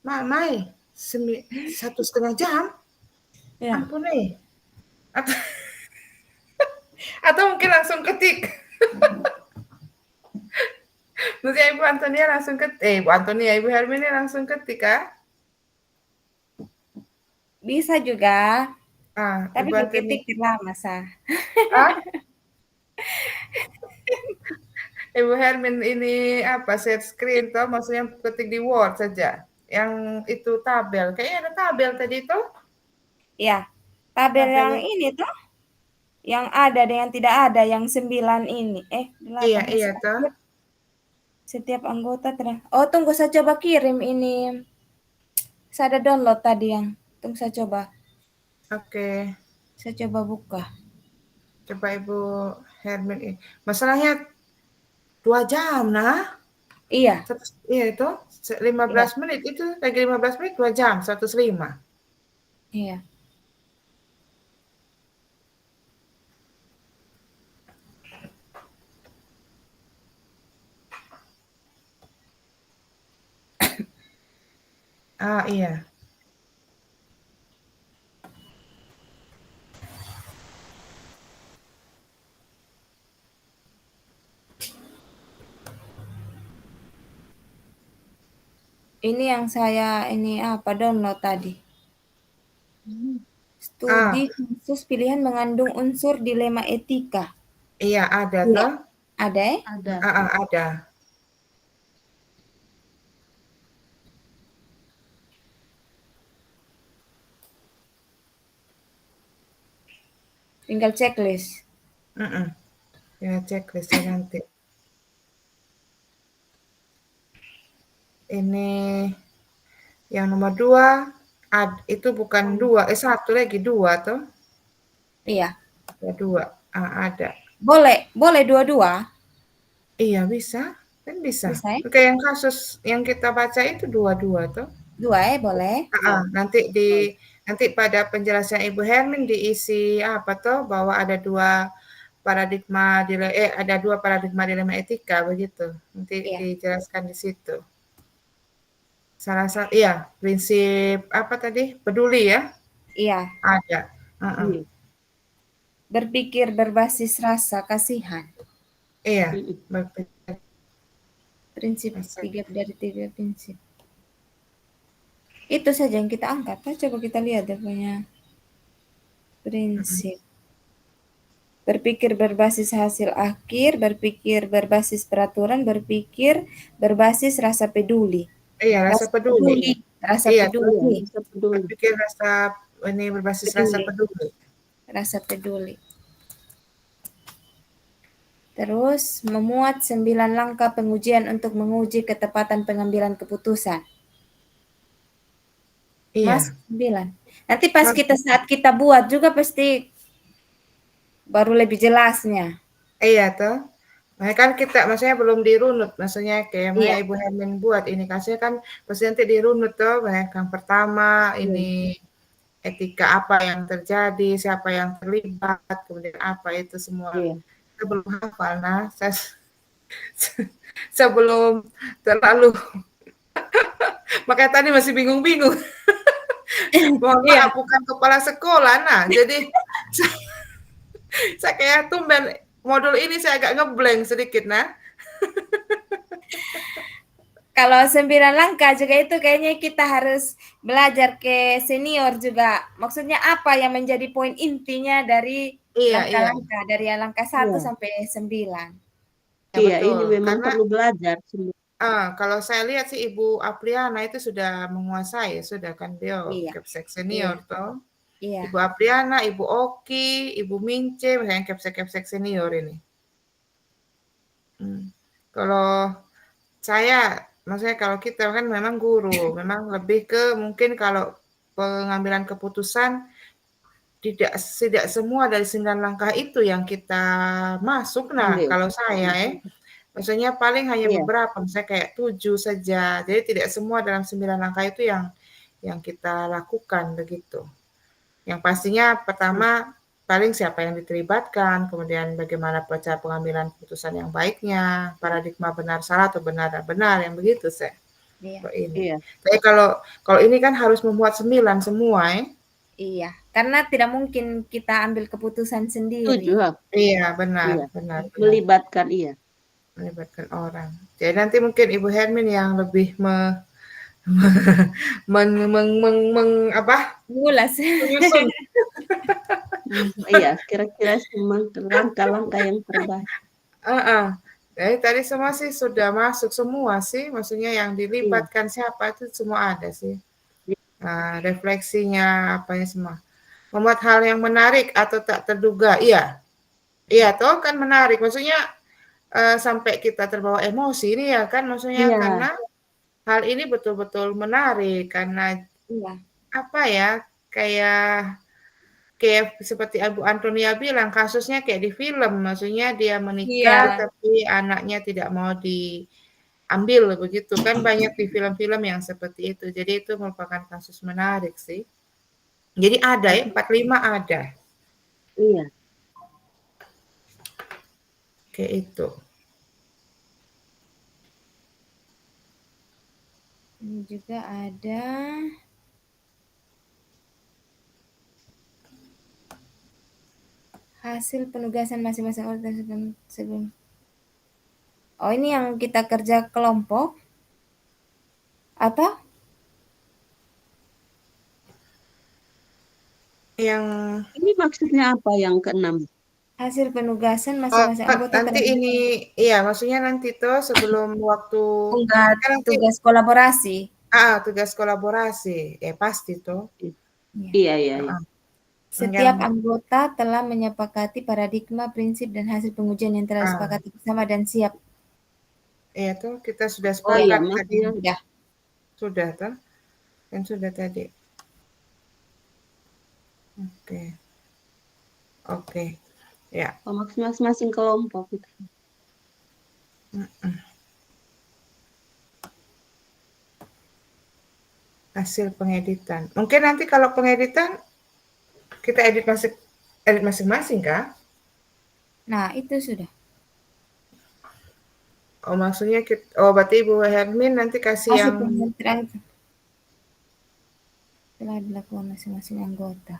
Mai, 1,5 jam. Ya. Ampun nih. Atau, atau mungkin langsung ketik. Maksudnya Ibu Antonia langsung ketik. Ibu Antonia, Ibu Hermini langsung ketik kah? Bisa juga. Tapi Ibu Antonia. ketik lama sah. Ah, Ibu Hermin ini apa share screen toh, maksudnya ketik di Word saja. Yang itu tabel, kayaknya ada tabel tadi itu. Ya, tabel yang Tabel. ini tuh, yang ada dengan tidak ada, yang 9 ini. Iya, 8. iya toh. Setiap anggota Oh, tunggu saya coba kirim ini. Saya ada download tadi yang. Tunggu saya coba. Oke. Saya coba buka. Coba Ibu Hermin. Masalahnya 2 jam nah. Iya. Iya itu 15 menit itu lagi 15 menit 2 jam 105. Iya. Iya. Ini yang saya download tadi. Studi Ah, khusus pilihan mengandung unsur dilema etika. iya ada Iya, toh. ada ya? Ada. Ada. Tinggal checklist. Mm-mm. Ya checklistnya nanti. Ini yang nomor 2, itu bukan 2, satu lagi 2 toh. Iya. Ya 2, ada. Boleh dua-dua. Iya bisa, kan bisa. Bisa ya? Kayak yang kasus yang kita baca itu 2-2 toh. Dua ya boleh. Nanti nanti pada penjelasan Ibu Hermin diisi apa toh bahwa ada 2 ada 2 paradigma dilema etika begitu. Nanti Iya. dijelaskan di situ. Salah satu iya, prinsip apa tadi? Peduli ya? Iya. Ada. Heeh. Iya. Berpikir berbasis rasa kasihan. Iya, Mm-mm. berpikir Prinsip rasa. 3 dari 3 prinsip. Itu saja yang kita angkat. Coba kita lihat dia punya Mm-mm. prinsip. Berpikir berbasis hasil akhir, berpikir berbasis peraturan, berpikir berbasis rasa peduli. Iya, rasa Rasa peduli. peduli, rasa Iya, tuh. Iya, peduli, bisa peduli. Berpikir rasa ini berbasis rasa peduli, peduli. rasa peduli. Terus memuat 9 langkah pengujian untuk menguji ketepatan pengambilan keputusan. Mas, Iya. 9. Nanti pas Mas, saat kita buat juga pasti baru lebih jelasnya. iya toh. Makanya kan kita maksudnya belum dirunut, maksudnya kayak Iya, makanya Ibu Hermin buat ini kasih kan pasti nanti dirunut toh. Yang pertama ini Iya. etika apa yang terjadi, siapa yang terlibat, kemudian apa itu semua. Iya. Saya belum hafal, nah saya belum terlalu, makanya tadi masih bingung-bingung. Mohon iya. maaf, bukan kepala sekolah, nah jadi saya kayak tumben modul ini saya agak ngeblank sedikit, nah. Kalau 9 langkah juga itu kayaknya kita harus belajar ke senior juga. Maksudnya apa yang menjadi poin intinya dari Iya, iya, langkah-langkah dari langkah 1 Iya. sampai 9. ya Iya, ini betul. memang Karena perlu belajar semua. kalau saya lihat sih Ibu Apriana itu sudah menguasai, sudah kan beliau Iya, Kepsek iya, senior toh. iya, Ibu Apriana, Ibu Oki, Ibu Mince, misalnya Kepsek-Kepsek senior ini. Hmm. Kalau saya, maksudnya kalau kita kan memang guru, memang lebih ke mungkin kalau pengambilan keputusan tidak semua dari 9 langkah itu yang kita masuk. Nah, Ambil. kalau saya maksudnya paling hanya Iya. beberapa, misalnya kayak 7 saja. Jadi tidak semua dalam 9 langkah itu yang kita lakukan begitu. Yang pastinya pertama paling siapa yang diterlibatkan, kemudian bagaimana cara pengambilan keputusan yang baiknya, paradigma benar salah atau benar dan benar yang begitu saya. iya, Kalau ini. Iya. Tapi kalau ini kan harus memuat 9 semua ya. iya. Karena tidak mungkin kita ambil keputusan sendiri. Setuju. Iya, benar, Iya. benar, benar. Melibatkan, iya. Melibatkan orang. Jadi nanti mungkin Ibu Hermin yang lebih apa? Mengulas. Menyusun. Iya, kira-kira semua langkah-langkah yang terbaik. Heeh. Jadi tadi semua sih sudah masuk semua sih, maksudnya yang Iya. dilibatkan siapa itu semua ada sih. Iya. Refleksinya apanya semua. Membuat hal yang menarik atau tak terduga, iya. Iya toh kan menarik, maksudnya sampai kita terbawa emosi ini ya kan, maksudnya Iya. karena hal ini betul-betul menarik karena Iya, apa ya, kayak kayak seperti Ibu Antonia bilang, kasusnya kayak di film, maksudnya dia menikah iya, tapi anaknya tidak mau diambil begitu kan banyak di film-film yang seperti itu. Jadi itu merupakan kasus menarik sih. Jadi ada ya, 45 ada. Iya. Kayak itu. ini juga ada hasil penugasan masing-masing orang sebelum. Oh, ini yang kita kerja kelompok Atau Yang Ini maksudnya apa yang keenam? hasil penugasan oh, masing-masing anggota nanti terhadap ini iya, maksudnya nanti tuh sebelum waktu unggah kan nanti tugas kolaborasi. tugas kolaborasi, pasti tuh. Iya. Iya, iya, iya. Heeh, yang Setiap anggota telah menyepakati paradigma, prinsip, dan hasil pengujian yang telah disepakati bersama dan siap. iya tuh kita sudah Oh iya, sepakat tadi. maksudnya Sudah. Sudah tuh, kan sudah tadi. Oke. Oke. Ya, masing-masing kelompok gitu. hasil pengeditan. Mungkin nanti kalau pengeditan kita edit masing-masing kah? Nah, itu sudah. Oh, maksudnya berarti Ibu Hermin nanti kasih Hasil yang pengujian terakhir telah dilakukan masing-masing anggota.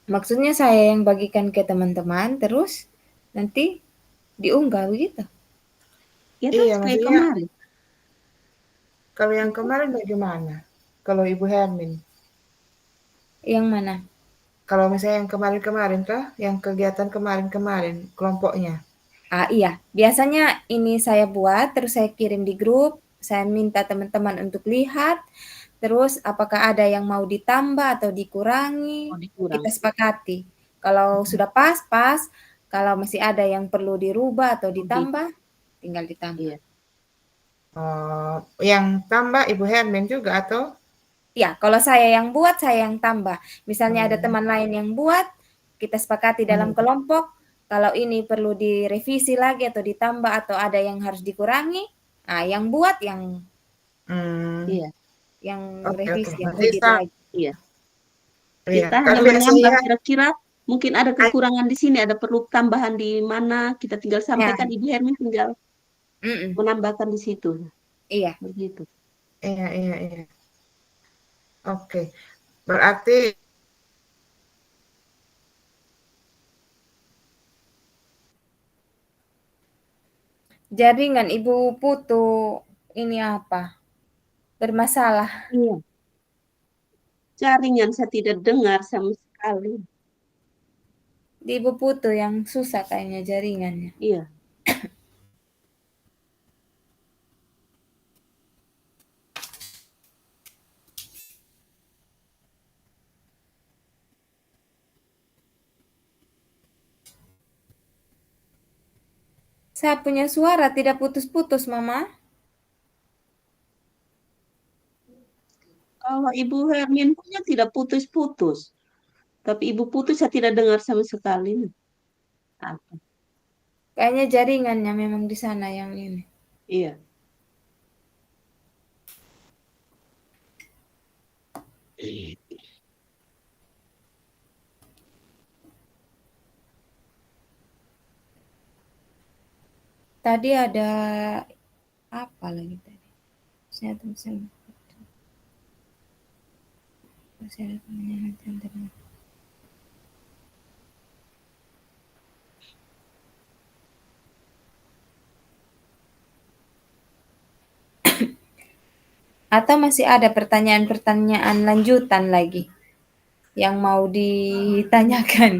Maksudnya saya yang bagikan ke teman-teman, terus nanti diunggah begitu. Ya iya, terus kayak maksudnya kemarin. kalau yang kemarin bagaimana? Kalau Ibu Hermin? Yang mana? Kalau misalnya yang kemarin-kemarin kah? Yang kegiatan kemarin-kemarin kelompoknya? Iya. Biasanya ini saya buat, terus saya kirim di grup, saya minta teman-teman untuk lihat, terus apakah ada yang mau ditambah atau dikurangi, Oh, dikurang. kita sepakati. Kalau sudah pas, pas. Kalau masih ada yang perlu dirubah atau ditambah, tinggal ditambah. Iya. Oh, yang tambah Ibu Hermin juga atau? Ya, kalau saya yang buat, saya yang tambah. Misalnya ada teman lain yang buat, kita sepakati dalam kelompok, kalau ini perlu direvisi lagi atau ditambah atau ada yang harus dikurangi, yang buat Iya. yang Oke, revisi, yang berarti edit lagi. Iya. iya, Kita kan hanya menambah biasanya kira-kira mungkin ada kekurangan di sini, ada perlu tambahan di mana, kita tinggal sampaikan, Ibu Hermin tinggal menambahkan di situ. Iya. Begitu. iya. Oke. Berarti Jaringan Ibu Putu ini apa? Bermasalah. Iya. Jaringan saya tidak dengar sama sekali. Di Ibu Putu yang susah kayaknya jaringannya. Iya. Saya punya suara tidak putus-putus, Mama. Kalau Ibu Hermin punya tidak putus-putus. Tapi Ibu Putu saya tidak dengar sama sekali. Apa? Kayaknya jaringannya memang di sana yang ini. Iya. Tadi ada apa lagi tadi? Saya atau masih ada pertanyaan-pertanyaan lanjutan lagi yang mau ditanyakan?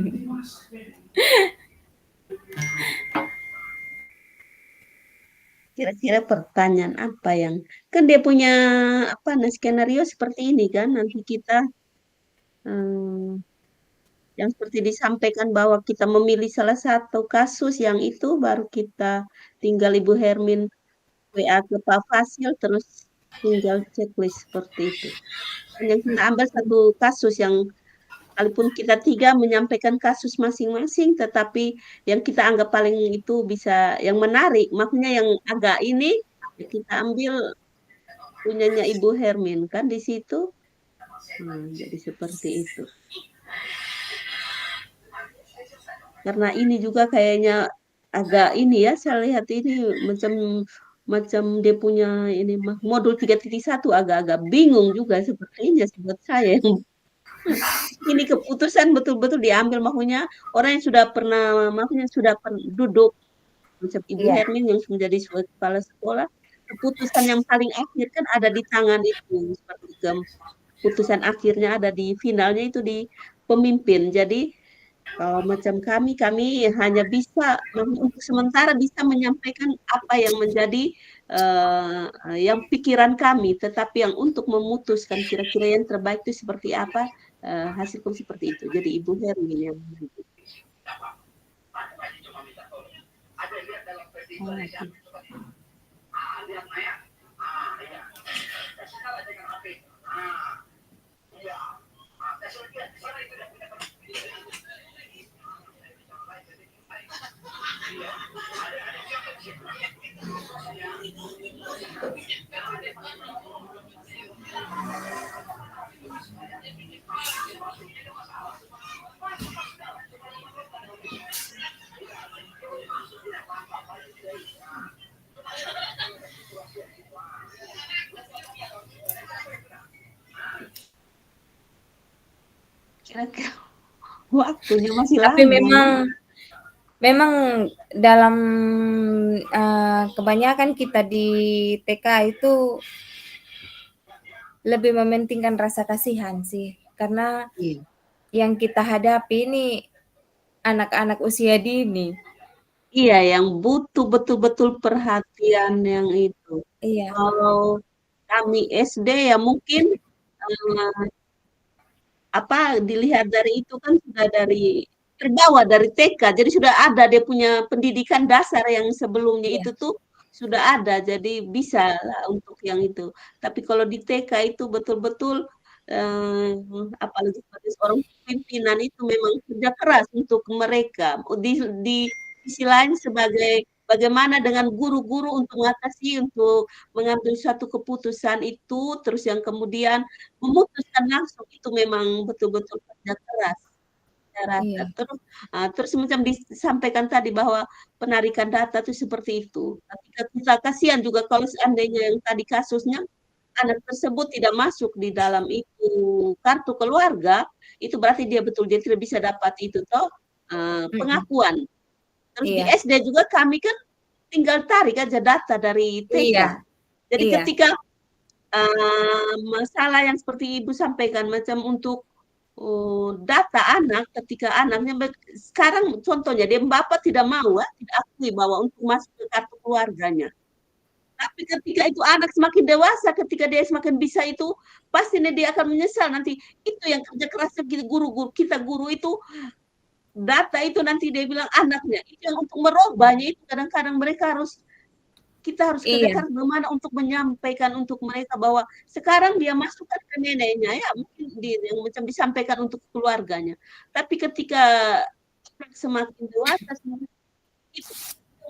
Kira-kira pertanyaan apa yang kan dia punya apa skenario seperti ini kan nanti kita yang seperti disampaikan bahwa kita memilih salah satu kasus yang itu baru kita tinggal Ibu Hermin WA ke Pak Fasil terus tinggal checklist seperti itu. Dan yang kita ambil satu kasus yang walaupun kita tiga menyampaikan kasus masing-masing, tetapi yang kita anggap paling itu bisa yang menarik, makanya yang agak ini kita ambil punyanya Ibu Hermin kan di situ. Jadi seperti itu. Karena ini juga kayaknya agak ini ya, saya lihat ini macam dia punya ini modul 3.1 agak-agak bingung juga sepertinya buat saya. Ini keputusan betul-betul diambil maksudnya orang yang sudah pernah maksudnya sudah duduk Macam Ibu Iya. Hermin yang menjadi kepala sekolah, keputusan yang paling akhir kan ada di tangan itu, seperti keputusan akhirnya ada di finalnya itu di pemimpin. Jadi kalau macam kami hanya bisa untuk sementara bisa menyampaikan apa yang menjadi yang pikiran kami, tetapi yang untuk memutuskan kira-kira yang terbaik itu seperti apa, hasilnya seperti itu. Jadi Ibu Hermin yang menentukan. Kira-kira waktunya masih Tapi lama. memang dalam kebanyakan kita di TK itu lebih mementingkan rasa kasihan sih, karena Iya. yang kita hadapi ini anak-anak usia dini. Iya, yang butuh betul-betul perhatian yang itu. Iya, Kalau kami SD ya mungkin dilihat dari itu kan sudah dari terbawa dari TK, jadi sudah ada dia punya pendidikan dasar yang sebelumnya iya, itu tuh sudah ada, jadi bisa lah untuk yang itu. Tapi kalau di TK itu betul-betul apalagi sebagai seorang pimpinan itu memang kerja keras untuk mereka. Di sisi lain sebagai bagaimana dengan guru-guru untuk mengatasi, untuk mengambil suatu keputusan itu, terus yang kemudian memutuskan langsung itu memang betul-betul kerja keras, saya rasa. iya, Terus macam disampaikan tadi bahwa penarikan data itu seperti itu. Ketika kita kasihan juga kalau seandainya yang tadi kasusnya anak tersebut tidak masuk di dalam itu kartu keluarga, itu berarti dia tidak bisa dapat itu toh mhm, pengakuan. Terus di iya, SD juga kami kan tinggal tarik aja data dari TK. iya, Jadi iya, ketika masalah yang seperti Ibu sampaikan macam untuk data anak ketika anaknya sekarang contohnya dia bapak tidak mau tidak akui bahwa untuk masuk ke kartu keluarganya. Tapi ketika itu anak semakin dewasa, ketika dia semakin bisa itu, pasti dia akan menyesal nanti. Itu yang kerja kerasnya kita guru itu data itu nanti dia bilang anaknya. Itu yang untuk merubahnya itu kadang-kadang kita harus kerja iya, keras bagaimana untuk menyampaikan untuk mereka bahwa sekarang dia masukkan ke neneknya ya mungkin yang macam disampaikan untuk keluarganya. Tapi ketika semakin dewasa itu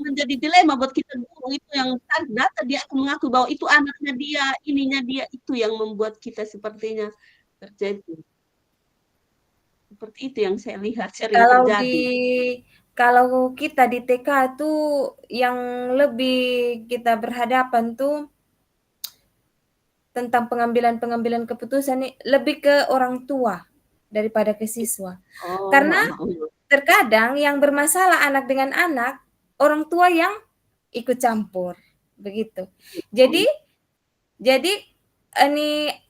menjadi dilema buat kita guru itu yang data dia akan mengaku bahwa itu anaknya dia, ininya dia itu yang membuat kita sepertinya terjadi. Seperti itu yang saya lihat sering kalau di terjadi. kalau kita di TK tuh yang lebih kita berhadapan tuh tentang pengambilan-pengambilan keputusan nih, lebih ke orang tua daripada ke siswa. Karena Oh, terkadang yang bermasalah anak dengan anak, orang tua yang ikut campur, begitu. Jadi jadi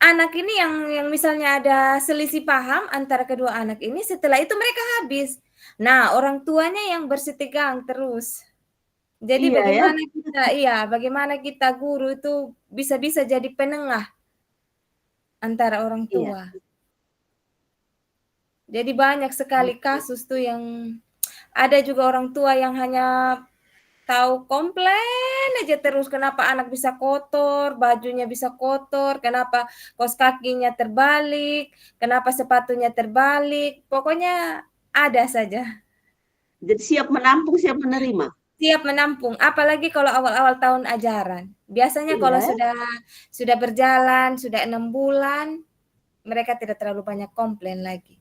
anak ini yang misalnya ada selisih paham antara kedua anak ini, setelah itu mereka habis. Nah, orang tuanya yang bersitegang terus. Jadi iya ya. bagaimana kita guru itu bisa jadi penengah antara orang Iya. tua. Jadi banyak sekali kasus tuh yang ada juga orang tua yang hanya tahu komplain aja terus, kenapa anak bisa kotor, bajunya bisa kotor, kenapa kaos kakinya terbalik, kenapa sepatunya terbalik, pokoknya ada saja. Jadi siap menampung, siap menerima. Siap menampung, apalagi kalau awal-awal tahun ajaran. Biasanya kalau Iya, sudah berjalan, sudah 6 bulan, mereka tidak terlalu banyak komplain lagi.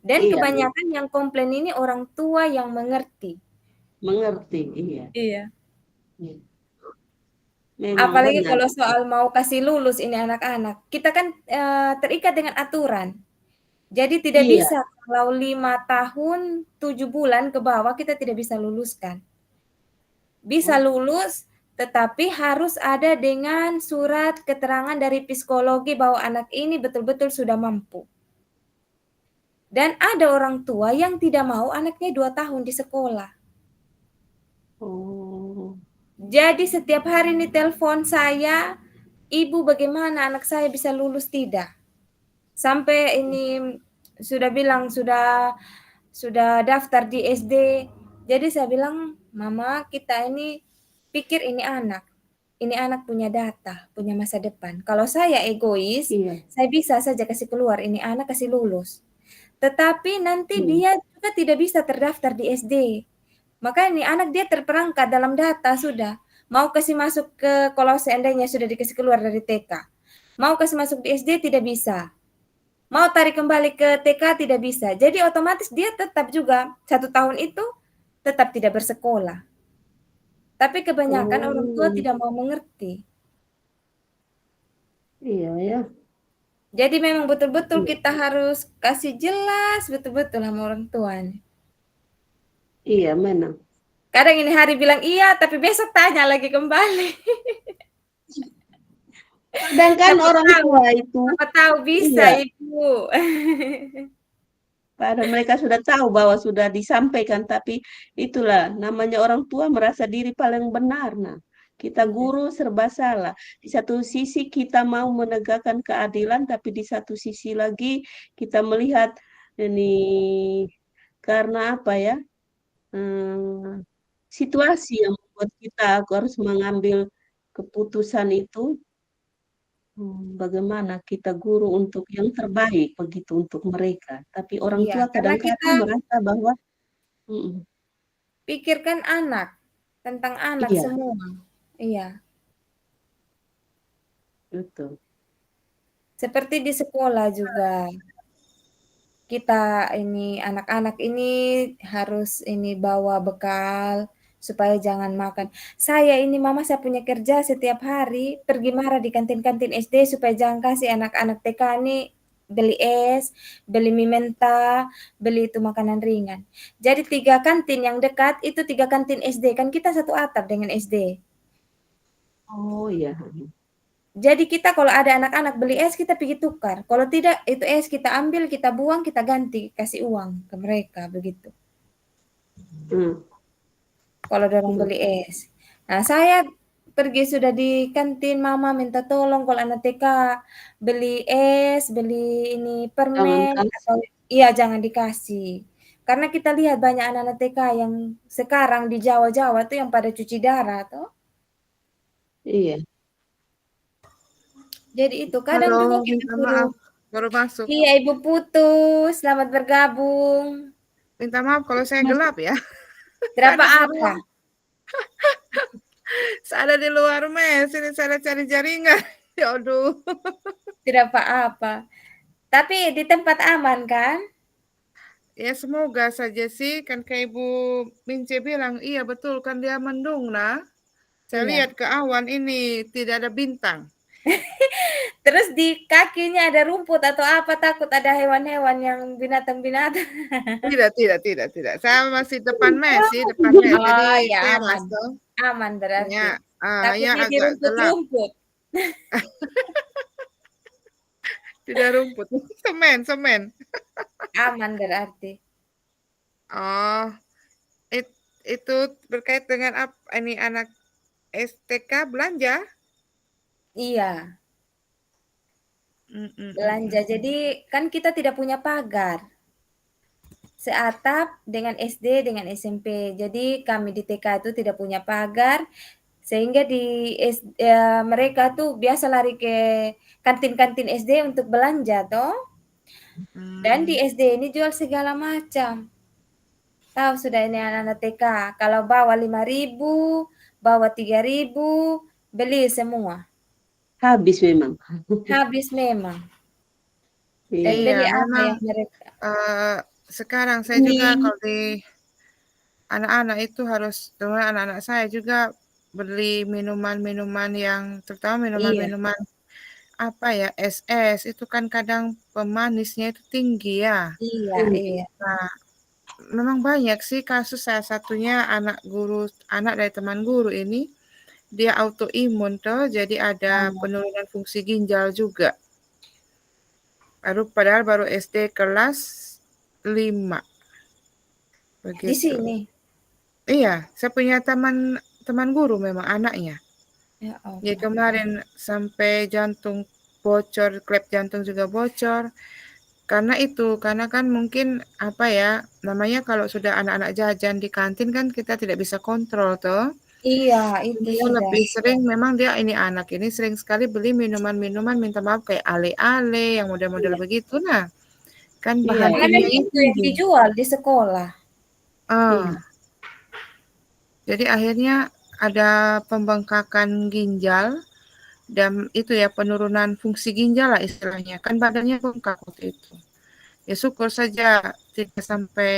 Dan iya, kebanyakan yang komplain ini orang tua yang mengerti. mengerti, iya. Iya. Iya. Memang Apalagi benar. kalau soal mau kasih lulus ini anak-anak, kita kan, terikat dengan aturan. Jadi tidak Iya, bisa kalau 5 tahun, 7 bulan ke bawah kita tidak bisa luluskan. Bisa lulus, tetapi harus ada dengan surat keterangan dari psikologi bahwa anak ini betul-betul sudah mampu. Dan ada orang tua yang tidak mau anaknya 2 tahun di sekolah. Oh. Jadi setiap hari nih telepon saya, "Ibu bagaimana anak saya bisa lulus tidak?" Sampai ini sudah bilang sudah daftar di SD. Jadi saya bilang, "Mama, kita ini pikir ini anak punya data, punya masa depan. Kalau saya egois, Iya. saya bisa saja kasih keluar, ini anak kasih lulus. Tetapi nanti Hmm. dia juga tidak bisa terdaftar di SD. Maka ini anak dia terperangkap dalam data sudah. Mau kasih masuk ke kalau seandainya sudah dikasih keluar dari TK. Mau kasih masuk di SD tidak bisa. Mau tarik kembali ke TK tidak bisa. Jadi otomatis dia tetap juga 1 tahun itu tetap tidak bersekolah. Tapi kebanyakan orang tua Oh. tidak mau mengerti. Iya ya. Jadi memang betul-betul Iya. kita harus kasih jelas betul-betul sama orang tua nih. Iya, memang. Kadang ini hari bilang iya, tapi besok tanya lagi kembali. Kadang kan orang tua itu, Siapa tahu bisa, iya, Ibu. padahal mereka sudah tahu bahwa sudah disampaikan, tapi itulah namanya orang tua merasa diri paling benar. Nah, kita Iya. guru serba salah. Di satu sisi kita mau menegakkan keadilan, tapi di satu sisi lagi kita melihat ini karena apa ya? Situasi yang membuat kita harus mengambil keputusan itu. Bagaimana kita guru untuk yang terbaik begitu untuk mereka. Tapi orang Iya, tua karena kita kadang-kadang merasa bahwa mhm, pikirkan anak, tentang anak iya, semua. Iya. betul. Seperti di sekolah juga. Kita ini anak-anak ini harus ini bawa bekal supaya jangan makan. Saya ini mama saya punya kerja setiap hari pergi marah di kantin-kantin SD supaya jangan kasih anak-anak TK ini beli es, beli mie mentah, beli itu makanan ringan. Jadi 3 kantin yang dekat itu 3 kantin SD, kan kita satu atap dengan SD. Oh iya, Jadi kita kalau ada anak-anak beli es kita pergi tukar, kalau tidak itu es kita ambil, kita buang, kita ganti, kasih uang ke mereka begitu. mmm, Kalau dorong iya, beli es. Nah saya pergi sudah di kantin, mama minta tolong kalau anak TK beli es, beli ini jangan permen atau kasih. iya jangan dikasih. Karena kita lihat banyak anak-anak TK yang sekarang di Jawa-Jawa tuh yang pada cuci darah toh. Iya, Jadi itu kadang Halo, juga kita minta suruh, maaf, baru masuk. "Iya Ibu putus, selamat bergabung." Minta maaf kalau saya masuk. gelap ya. Tidak Saya ada di apa-apa, luar, saya ada di luar mes, ini saya cari jaringan. Ya aduh. tidak apa-apa. Tapi di tempat aman kan? Ya semoga saja sih, kan kayak Ibu Mince bilang, iya betul kan dia mendung nah. Saya Iya. lihat ke awan ini tidak ada bintang. Terus di kakinya ada rumput atau apa, takut ada hewan-hewan yang binatang-binatang? Tidak. Saya masih depan mes sih, depan mes. Jadi Oh, ya teras aman. toh. Aman berarti. Ya, ya Takutnya di agak gelap. rumput-rumput. Tidak rumput, semen. Aman berarti. Oh, itu berkait dengan ini anak STK belanja? Iya, Mm, mm, mm, belanja. mm. Jadi kan kita tidak punya pagar. Seatap dengan SD dengan SMP. Jadi kami di TK itu tidak punya pagar, sehingga mereka tuh biasa lari ke kantin-kantin SD untuk belanja toh. Dan di Hmm. SD ini jual segala macam. Tahu sudah ini anak-anak TK, kalau bawa 5.000, bawa 3.000, beli semua. Habis memang. Habis memang. Dan Iya. Iya, beli apa memang yang mereka sekarang saya juga ini kalau di anak-anak itu harus, terutama anak-anak saya juga beli minuman-minuman yang, terutama iya, minuman-minuman apa ya, es itu kan kadang pemanisnya itu tinggi ya. iya, Tinggi. iya. Nah, memang banyak sih kasus, salah satunya anak dari teman guru ini, dia autoimun toh, jadi ada penurunan fungsi ginjal juga. Padahal baru SD kelas 5. Di Begitu. sini? Iya, saya punya teman guru memang anaknya. Ya Jadi Allah. kemarin sampai jantung bocor, klep jantung juga bocor. Karena kan mungkin apa ya, namanya kalau sudah anak-anak jajan di kantin kan kita tidak bisa kontrol toh. Iya, itu Dia sudah. lebih sering memang dia ini anak ini sering sekali beli minuman-minuman minta maaf kayak ale-ale yang model-model Iya, begitu. Nah, kan iya, bahan Karena iya, memang kimianya itu yang tinggi. dijual di sekolah. Ah, iya, jadi akhirnya ada pembengkakan ginjal dan itu ya penurunan fungsi ginjal lah istilahnya. Kan badannya bengkak waktu itu. Ya syukur saja tidak sampai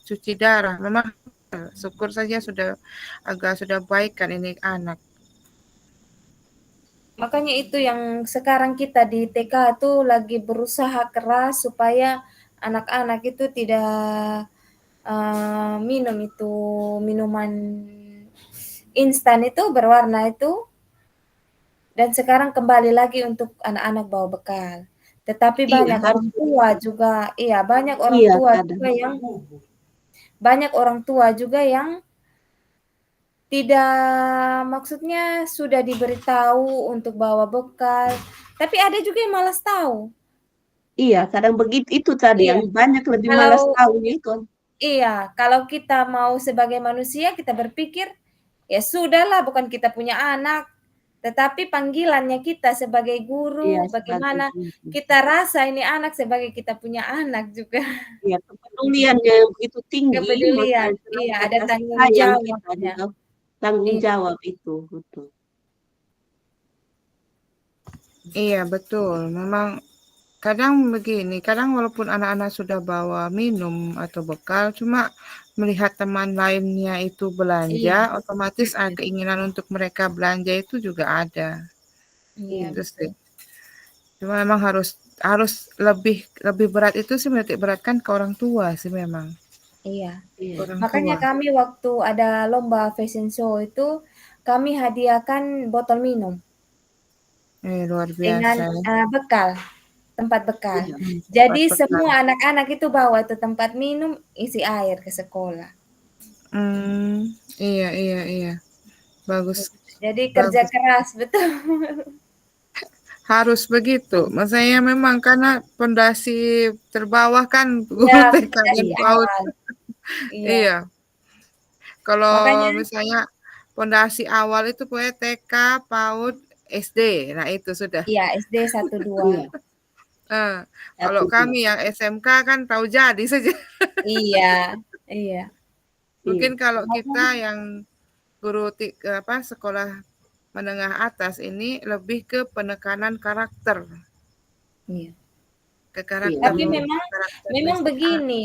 cuci darah. Memang syukur saja sudah baik kan ini anak. Makanya itu yang sekarang kita di TK tuh lagi berusaha keras supaya anak-anak itu tidak minum itu minuman instan itu berwarna itu, dan sekarang kembali lagi untuk anak-anak bawa bekal. Tetapi iya, banyak harus orang tua begitu. juga, iya banyak orang Iya, tua kadang. juga yang tidak, maksudnya sudah diberitahu untuk bawa bekal, tapi ada juga yang malas tahu. Iya, kadang begitu itu tadi Iya, yang banyak lebih kalau malas tahu itu. iya, kalau kita mau sebagai manusia kita berpikir, ya sudahlah bukan kita punya anak, tetapi panggilannya kita sebagai guru, Iya, sebagai bagaimana guru. kita rasa ini anak sebagai kita punya anak juga. Iya, kepeduliannya yang begitu tinggi, maka Kepedulian, iya terasa ada kasih tanggung sayang kita jawabnya. juga tanggung Iya, jawab itu, betul. Iya betul. Memang kadang begini, kadang walaupun anak-anak sudah bawa minum atau bekal, cuma melihat teman lainnya itu belanja, iya, otomatis ada keinginan untuk mereka belanja itu juga ada. iya Iya, Itu sih. betul. Cuma memang harus harus lebih lebih berat itu sih menitik beratkan ke orang tua sih memang. Iya. iya. Orang Makanya tua. kami waktu ada lomba fashion show itu, kami hadiahkan botol minum Luar dengan, biasa. bekal, tempat bekal. Iya, Cepat Jadi bekal. semua anak-anak itu bawa itu tempat minum, isi air ke sekolah. Hmm, iya iya iya. Bagus Jadi kerja bagus. keras, betul. Harus begitu. Maksudnya memang karena pondasi terbawah kan Ya, guru TK dan fondasi iya, PAUD. awal, iya. Iya. Kalau Makanya misalnya pondasi awal itu pokoknya TK, PAUD, SD. Nah, itu sudah. iya SD 1, 2. iya, Eh, kalau satu dua. kami yang SMK kan tahu jadi saja. Iya, iya, Iya, Mungkin kalau kita makanya yang guru sekolah menengah atas ini lebih ke penekanan karakter, iya. ke iya, karakter Tapi betul. memang memang karakteristik anak. begini,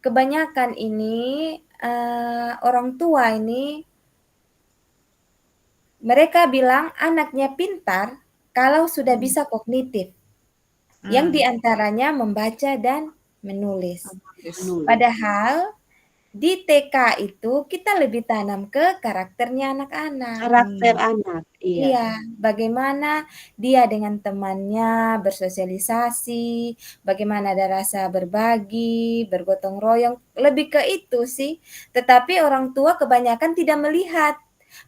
kebanyakan ini, orang tua ini, mereka bilang anaknya pintar kalau sudah bisa kognitif, yang Hmm. diantaranya membaca dan menulis. Menulis. Padahal di TK itu kita lebih tanam ke karakternya anak-anak. Karakter anak, iya, Iya, bagaimana dia dengan temannya bersosialisasi, bagaimana ada rasa berbagi, bergotong royong, lebih ke itu sih. Tetapi orang tua kebanyakan tidak melihat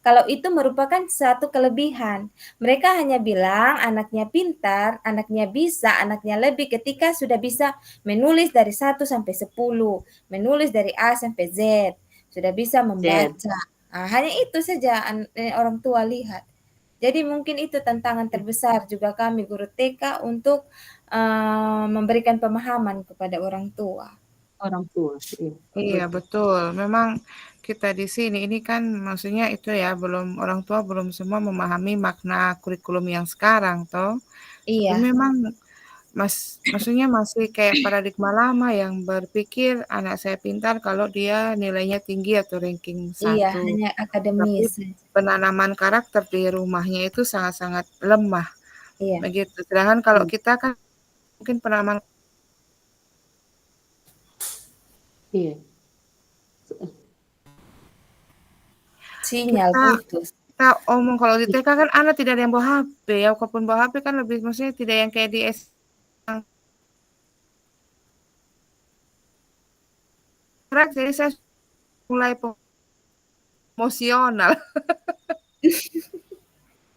kalau itu merupakan satu kelebihan. Mereka hanya bilang anaknya pintar, anaknya bisa, anaknya lebih ketika sudah bisa menulis dari 1 sampai 10, menulis dari A sampai Z, sudah bisa Z. membaca. Hanya itu saja orang tua lihat. Jadi mungkin itu tantangan terbesar juga kami guru TK untuk, memberikan pemahaman kepada orang tua. Orang tua, iya, Iya betul. betul. Memang kita di sini ini kan maksudnya itu ya orang tua belum semua memahami makna kurikulum yang sekarang toh. Tapi Iya, memang maksudnya masih kayak paradigma lama yang berpikir anak saya pintar kalau dia nilainya tinggi atau ranking iya, 1. hanya Tapi akademis. penanaman karakter di rumahnya itu sangat-sangat lemah Iya, begitu. Sedangkan kalau Iya, kita kan mungkin penanaman iya, Sinyal Kita putus. kita omong kalau di TK kan anak tidak ada yang bawa HP ya, kalaupun bawa HP kan lebih maksudnya tidak yang kayak di jadi saya mulai emosional.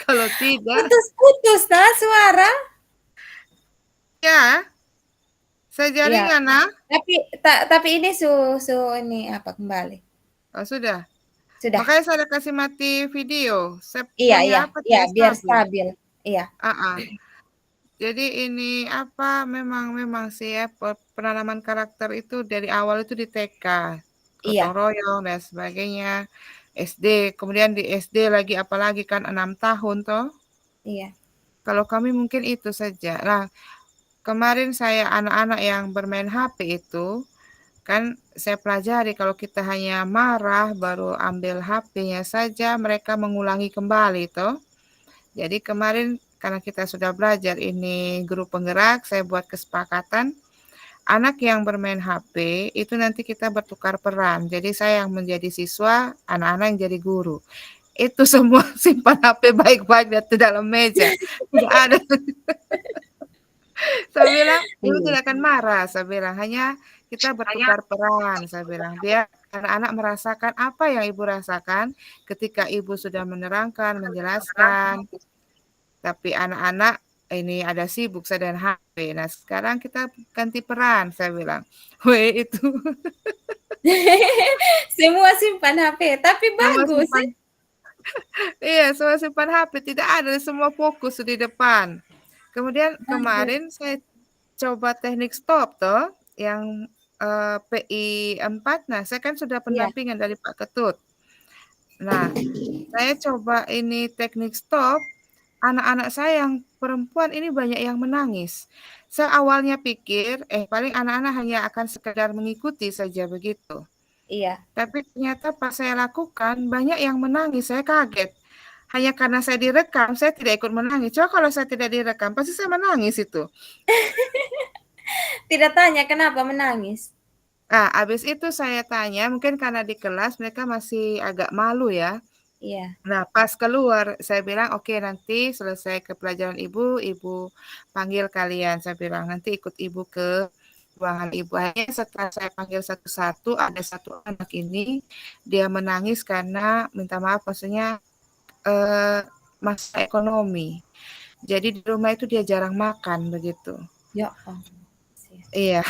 Kalau tidak, Putus-putus nah suara. ya saya Iya, jaringan nah. tapi ini ini apa kembali. Oh, sudah. Sudah. Makanya saya udah kasih mati video. Saya Iya, punya iya, apa iya, tidak biar stabil. stabil. Iya, Jadi ini apa memang sih ya penanaman karakter itu dari awal itu di TK, gotong iya, royong dan sebagainya. SD, kemudian di SD lagi apalagi kan 6 tahun toh. iya, Kalau kami mungkin itu saja. Nah, kemarin saya anak-anak yang bermain HP itu kan saya pelajari kalau kita hanya marah baru ambil HP-nya saja mereka mengulangi kembali toh. Jadi kemarin karena kita sudah belajar ini guru penggerak, saya buat kesepakatan anak yang bermain HP itu nanti kita bertukar peran. Jadi saya yang menjadi siswa, anak-anak yang jadi guru. Itu semua simpan HP baik-baik di dalam meja. Tidak ada. Saya bilang, ibu iya. tidak akan marah. Saya bilang, hanya kita bertukar peran. Saya bilang, biar anak-anak merasakan apa yang ibu rasakan ketika ibu sudah menerangkan, menjelaskan. Tapi anak-anak ini ada sibuk saya dan HP. Nah sekarang kita ganti peran, saya bilang. Weh itu Semua simpan HP, tapi semua bagus simpan, sih. iya semua simpan HP, tidak ada semua fokus di depan. Kemudian Bagus. kemarin saya coba teknik stop toh, yang PI 4. Nah saya kan sudah Iya, pendampingan dari Pak Ketut. Nah saya coba ini teknik stop, anak-anak saya yang perempuan ini banyak yang menangis. Saya awalnya pikir, paling anak-anak hanya akan sekedar mengikuti saja begitu. iya. Tapi ternyata pas saya lakukan, banyak yang menangis, saya kaget. Hanya karena saya direkam, saya tidak ikut menangis. Coba kalau saya tidak direkam, pasti saya menangis itu. Tidak tanya kenapa menangis. Nah, habis itu saya tanya, mungkin karena di kelas mereka masih agak malu ya. Iya, Nah, pas keluar saya bilang, "Oke, nanti selesai ke pelajaran ibu, ibu panggil kalian." Saya bilang, "Nanti ikut ibu ke ruangan ibu." Akhirnya setelah saya panggil satu-satu, ada satu anak ini, dia menangis karena minta maaf, maksudnya masalah ekonomi. Jadi di rumah itu dia jarang makan begitu. ya ampun. Iya.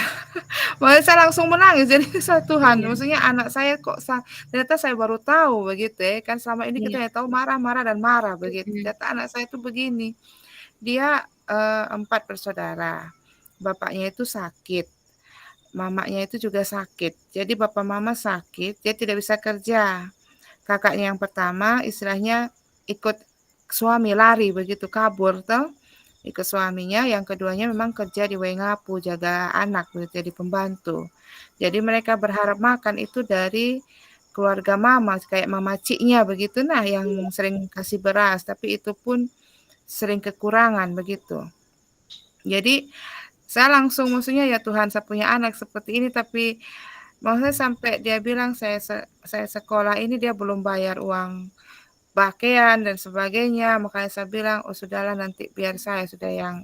Makanya saya langsung menangis, jadi saya Tuhan, Iya, maksudnya anak saya kok ternyata saya baru tahu begitu ya, kan selama ini kita iya, hanya tahu marah, marah, dan marah begitu. mhm, Ternyata anak saya itu begini, dia 4 bersaudara, bapaknya itu sakit, mamanya itu juga sakit. Jadi bapak mama sakit, dia tidak bisa kerja. Kakaknya yang pertama istilahnya ikut suami lari begitu kabur toh, ikut suaminya, yang keduanya memang kerja di Waingapu jaga anak begitu jadi pembantu. Jadi mereka berharap makan itu dari keluarga mama kayak mama ciknya begitu nah yang iya, sering kasih beras tapi itu pun sering kekurangan begitu. Jadi saya langsung maksudnya ya Tuhan saya punya anak seperti ini tapi maksudnya sampai dia bilang saya sekolah ini dia belum bayar uang pakaian dan sebagainya. Makanya saya bilang, oh sudahlah nanti biar saya sudah yang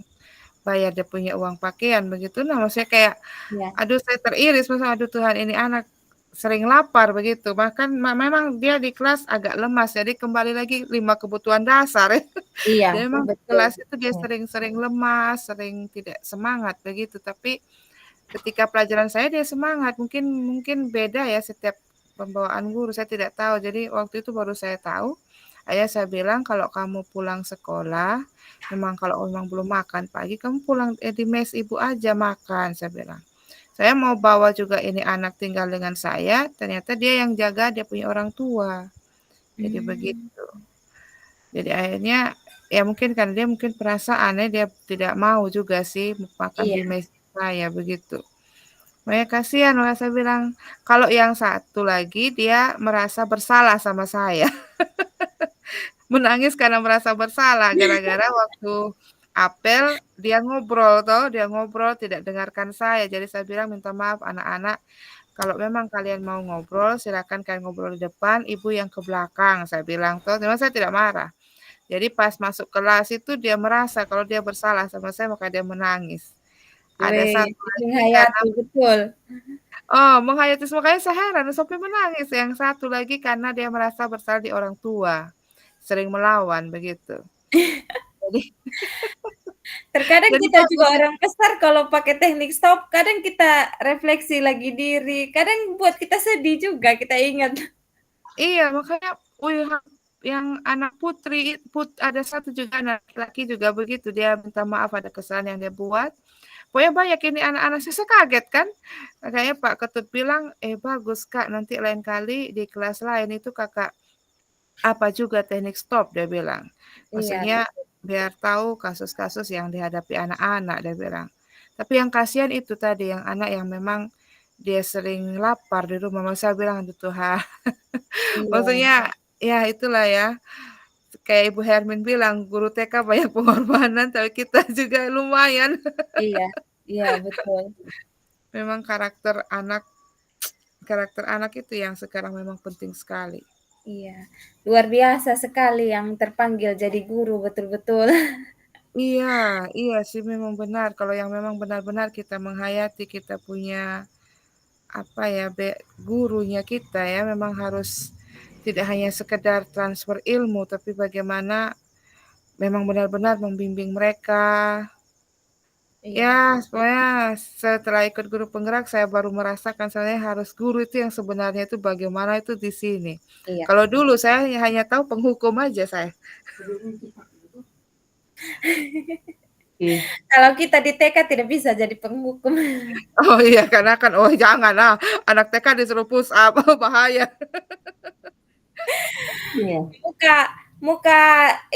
bayar dia punya uang pakaian begitu. Nah maksudnya kayak, iya, aduh saya teriris, maksudnya aduh Tuhan ini anak sering lapar begitu. Bahkan memang dia di kelas agak lemas, jadi kembali lagi 5 kebutuhan dasar ya. iya, Dia memang di betul. kelas itu dia sering-sering lemas, sering tidak semangat begitu. Tapi ketika pelajaran saya dia semangat. Mungkin mungkin beda ya setiap pembawaan guru, saya tidak tahu. Jadi waktu itu baru saya tahu. Ayah saya bilang kalau kamu pulang sekolah, kalau memang belum makan pagi, kamu pulang di mes ibu aja makan, saya bilang. Saya mau bawa juga ini anak tinggal dengan saya, ternyata dia yang jaga, dia punya orang tua. Jadi Mmm, begitu. Jadi akhirnya ya mungkin karena dia mungkin perasaannya dia tidak mau juga sih makan iya, di mes saya begitu. Makanya kasihan, makanya saya bilang, kalau yang satu lagi dia merasa bersalah sama saya. Menangis karena merasa bersalah gara-gara waktu apel dia ngobrol toh, dia ngobrol tidak dengarkan saya. Jadi saya bilang minta maaf anak-anak Kalau memang kalian mau ngobrol, silakan kalian ngobrol di depan, ibu yang ke belakang, saya bilang tuh. Memang saya tidak marah. Jadi pas masuk kelas itu dia merasa kalau dia bersalah sama saya, maka dia menangis. Ada Weh, satu lagi karena menghayati, betul. menghayati makanya saya heran sampai menangis. Yang satu lagi karena dia merasa bersalah di orang tua, sering melawan begitu. Jadi Terkadang jadi kita juga bagus sih. orang besar kalau pakai teknik stop, kadang kita refleksi lagi diri, kadang buat kita sedih juga, kita ingat. Iya, makanya wih, yang anak putri ada satu juga anak laki juga begitu, dia minta maaf ada kesalahan yang dia buat. Pokoknya banyak ini anak-anak, saya kaget kan. Makanya Pak Ketut bilang, bagus Kak, nanti lain kali di kelas lain itu Kakak apa juga teknik stop, dia bilang. Iya, Maksudnya biar tahu kasus-kasus yang dihadapi anak-anak, dia bilang. Tapi yang kasihan itu tadi, yang anak yang memang dia sering lapar di rumah. Masa saya bilang, aduh Tuhan. iya, Maksudnya, ya itulah ya. Kayak Ibu Hermin bilang, guru TK banyak pengorbanan, tapi kita juga lumayan. iya, iya, betul. Memang karakter anak itu yang sekarang memang penting sekali. Iya, luar biasa sekali yang terpanggil jadi guru, betul-betul. Iya, iya sih memang benar. Kalau yang memang benar-benar kita menghayati, kita punya apa ya, gurunya kita ya, memang harus tidak hanya sekedar transfer ilmu, tapi bagaimana memang benar-benar membimbing mereka. Iya, Ya, sebenarnya setelah ikut guru penggerak, saya baru merasakan sebenarnya harus guru itu yang sebenarnya itu bagaimana itu di sini. iya. Kalau dulu saya hanya tahu penghukum aja saya. Oke. Kalau kita di TK tidak bisa jadi penghukum. Oh iya, karena kan, oh jangan lah, anak TK disuruh push up, bahaya. Iya. Muka muka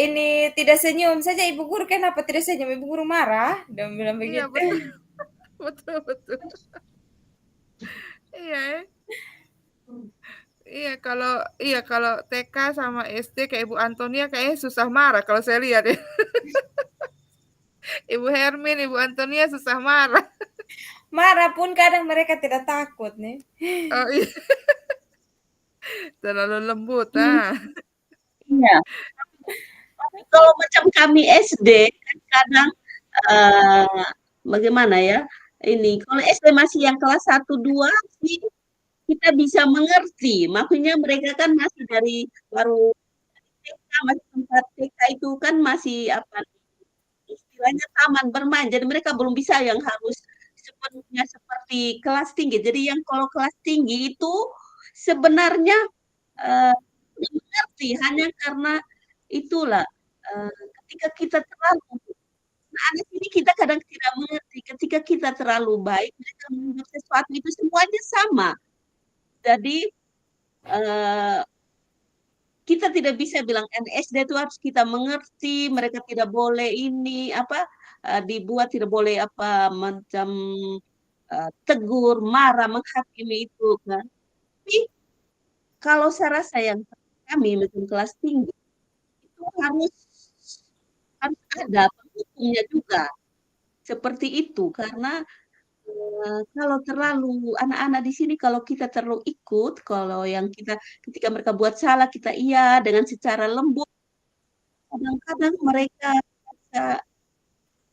ini tidak senyum saja, Ibu Guru kenapa tidak senyum? Ibu Guru marah, dia bilang Iya begitu. betul, betul, betul. Iya ya. Iya kalau TK sama SD kayak Ibu Antonia kayaknya susah marah kalau saya lihat ya. Ibu Hermin, Ibu Antonia susah marah. Marah pun kadang mereka tidak takut nih. Oh iya, terlalu lembut. Hmm, Nah, iya. Tapi kalau macam kami SD kan kadang bagaimana ya? Ini kalau SD masih yang kelas 1 2 sih kita bisa mengerti. Maksudnya mereka kan masih dari baru TK, masih tempat TK itu kan masih apa istilahnya taman bermain. Jadi mereka belum bisa yang harus sepenuhnya seperti kelas tinggi. Jadi yang kalau kelas tinggi itu sebenarnya eh, mengerti hanya karena itulah eh, ketika kita terlalu anak ini kita kadang tidak mengerti ketika kita terlalu baik mereka menganggap sesuatu itu semuanya sama jadi eh, kita tidak bisa bilang NSD itu harus kita mengerti mereka tidak boleh ini apa dibuat tidak boleh apa macam tegur marah menghakimi itu kan tapi kalau saya rasa yang kami macam kelas tinggi itu harus harus ada pendukungnya juga seperti itu karena kalau terlalu anak-anak di sini kalau kita terlalu ikut kalau yang kita ketika mereka buat salah kita iya dengan secara lembut kadang-kadang mereka bisa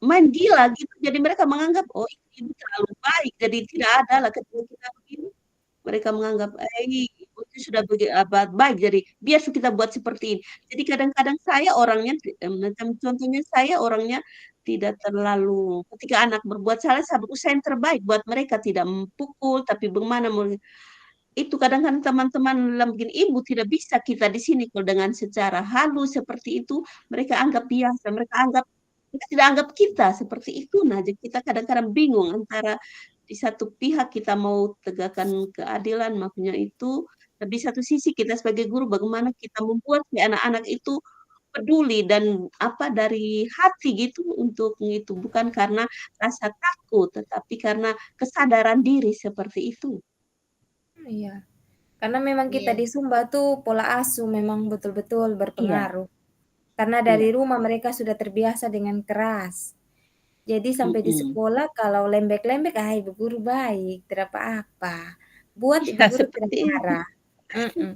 main gila gitu jadi mereka menganggap oh ini terlalu baik jadi tidak ada lah ketika kita begini mereka menganggap itu sudah baik jadi biar kita buat seperti ini jadi kadang-kadang saya orangnya macam contohnya saya orangnya tidak terlalu ketika anak berbuat salah saya berusaha yang terbaik buat mereka tidak memukul tapi bagaimana itu kadang-kadang teman-teman dalam begini ibu tidak bisa kita di sini kalau dengan secara halus seperti itu mereka anggap biasa mereka tidak anggap kita seperti itu nah jadi kita kadang-kadang bingung antara di satu pihak kita mau tegakkan keadilan makanya itu di satu sisi kita sebagai guru bagaimana kita membuat si anak-anak itu peduli dan apa dari hati gitu untuk itu bukan karena rasa takut tetapi karena kesadaran diri seperti itu. Iya, karena memang kita Iya. di Sumba tuh pola asuh memang betul-betul Iya, berpengaruh. Karena dari iya. rumah mereka sudah terbiasa dengan keras. Jadi sampai di Mm-mm. sekolah kalau lembek-lembek, ibu guru baik, tidak apa-apa. buat ibu Ya guru tidak seperti itu. marah. Mhm,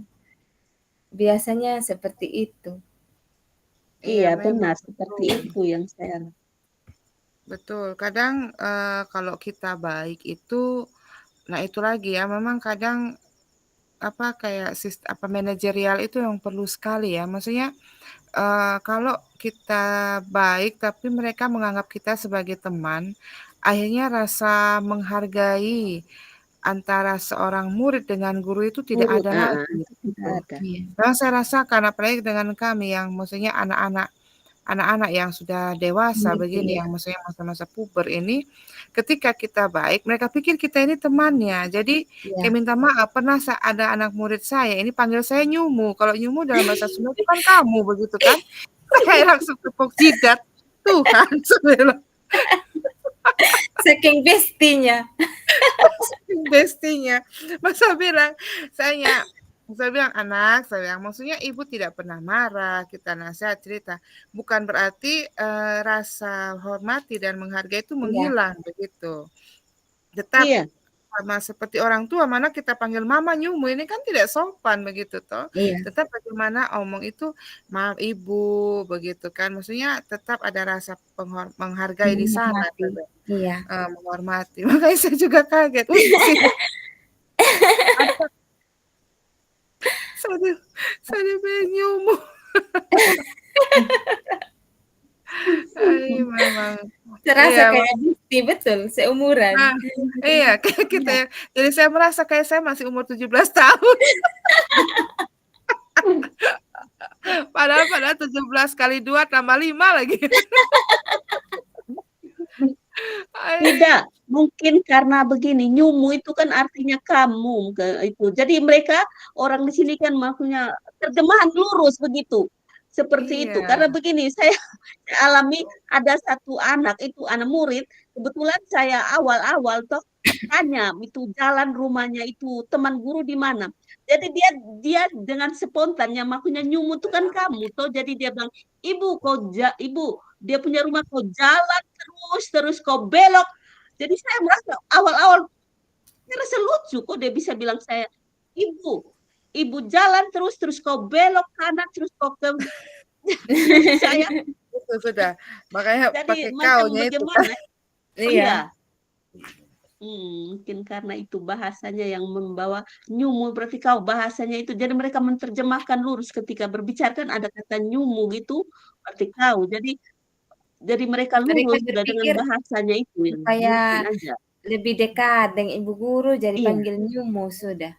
biasanya seperti itu. Iya Iya memang, benar, seperti betul. itu yang saya Betul, kadang, kalau kita baik itu nah itu lagi ya, memang kadang, kayak manajerial itu yang perlu sekali ya. Maksudnya, kalau kita baik tapi mereka menganggap kita sebagai teman, akhirnya rasa menghargai antara seorang murid dengan guru itu tidak murid ada lagi, itu tidak gitu. ada. Iya, Memang saya rasakan apalagi dengan kami yang maksudnya anak-anak yang sudah dewasa mengerti, begini, iya yang maksudnya masa-masa puber ini, ketika kita baik, mereka pikir kita ini temannya. Jadi kayak iya. minta maaf, pernah ada anak murid saya, ini panggil saya Nyumu. Kalau Nyumu dalam bahasa Sunda itu kan kamu, begitu kan. Saya langsung tepuk jidat. Tuhan, saya bilang, Saking bestinya. bestinya. Masa bilang, saya saya bilang, "Anak," saya bilang, "maksudnya ibu tidak pernah marah, kita nasihat, cerita. Bukan berarti, rasa hormati dan menghargai itu Iya, menghilang," begitu. Tetap Iya, sama seperti orang tua, mana kita panggil mama, nyumu, ini kan tidak sopan begitu toh. iya, Tetap bagaimana omong itu, "Maaf Ibu," begitu kan. Maksudnya tetap ada rasa menghargai di sana, menghormati. Iya. menghormati. Makanya saya juga kaget, "Wih, di sini ada saya saya dibilang nyumu." Ai memang Terasa iya, kayak besti, betul, seumuran. nah, iya, kayak kita Iya. ya. Jadi saya merasa kayak saya masih umur 17 tahun. Padahal 17 kali 2 tambah 5 lagi. Ai, tidak, mungkin karena begini, nyumu itu kan artinya kamu itu. Jadi mereka orang di sini kan maksudnya terjemahan lurus begitu. Seperti itu. iya, Karena begini, saya alami ada satu anak itu anak murid, kebetulan saya awal-awal toh tanya itu jalan rumahnya itu teman guru di mana. Jadi dia dia dengan spontannya maksudnya nyumu itu kan kamu toh. Jadi dia bilang, "Ibu ibu, dia punya rumah kau jalan terus terus kau belok." Jadi saya merasa awal-awal saya rasa lucu kok dia bisa bilang saya, "Ibu, ibu jalan terus terus kau belok kanan terus kau ke." Jadi saya itu sudah. Makanya jadi pakai macam kaunya itu kan. bagaimana? Iya, Iya, mungkin karena itu bahasanya yang membawa nyumu berarti kau bahasanya itu jadi mereka menerjemahkan lurus ketika berbicara kan ada kata nyumu gitu berarti kau jadi mereka mereka lurus sudah dengan berpikir bahasanya itu yang mungkin supaya aja. lebih dekat dengan ibu guru, jadi Iya, panggil Nyumu sudah.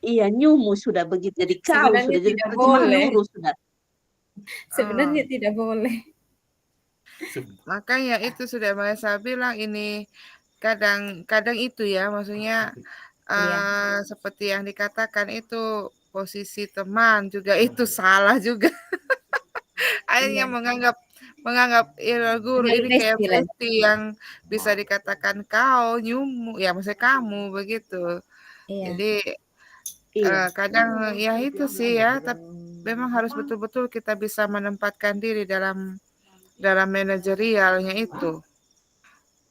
iya nyumu sudah begitu jadi kau Sebenarnya sudah jadi tidak terjemahan boleh, lurus sudah. sebenarnya Oh, tidak boleh. makanya itu sudah makanya saya bilang ini kadang itu ya maksudnya Iya, seperti yang dikatakan itu posisi teman juga itu salah juga. Akhirnya iya, menganggap guru terlalu ini kayak besti lagi. besti yang bisa dikatakan kau, nyumu, ya maksudnya kamu begitu. Iya, Jadi Iya, kadang ya itu sih ya, tapi memang harus betul-betul kita bisa menempatkan diri dalam dalam manajerialnya itu,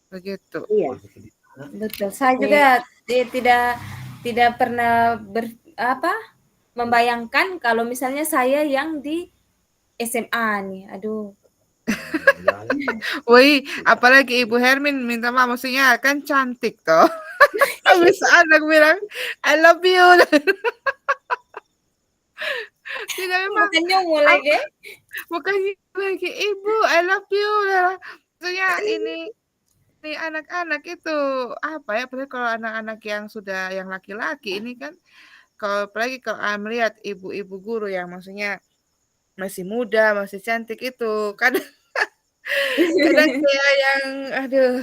begitu. iya, betul. Saya juga Iya. tidak tidak pernah apa, membayangkan kalau misalnya saya yang di SMA nih, aduh. Wih, apalagi Ibu Hermin minta maaf, maksudnya kan cantik toh. Habis anak bilang, I love you. Tidak memang Bukan Nyumu apa lagi. bukannya lagi ibu I love you maksudnya ini anak-anak itu apa ya apalagi kalau anak-anak yang sudah yang laki-laki ini kan kalau apalagi kalau melihat ibu-ibu guru yang maksudnya masih muda masih cantik itu kadang kadang kayak yang aduh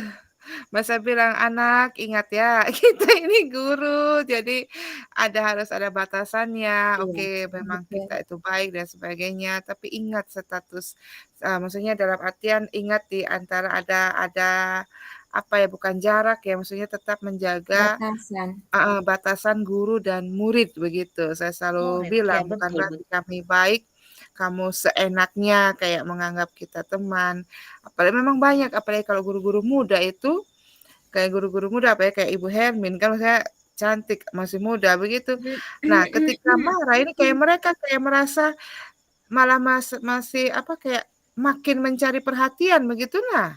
masa bilang anak ingat ya kita ini guru jadi harus ada batasannya iya, oke memang Betul. kita itu baik dan sebagainya tapi ingat status maksudnya dalam artian ingat di antara ada apa ya bukan jarak ya maksudnya tetap menjaga Batasan. batasan guru dan murid begitu saya selalu murid, ya bilang bukan betul berarti betul. kami baik kamu seenaknya kayak menganggap kita teman apalagi memang banyak apalagi kalau guru-guru muda itu kayak guru-guru muda apa ya kayak Ibu Hermin kan saya cantik, masih muda begitu. Mhm Nah, mhm ketika marah ini kayak mereka kayak merasa malah masih apa, kayak makin mencari perhatian begitu. Nah,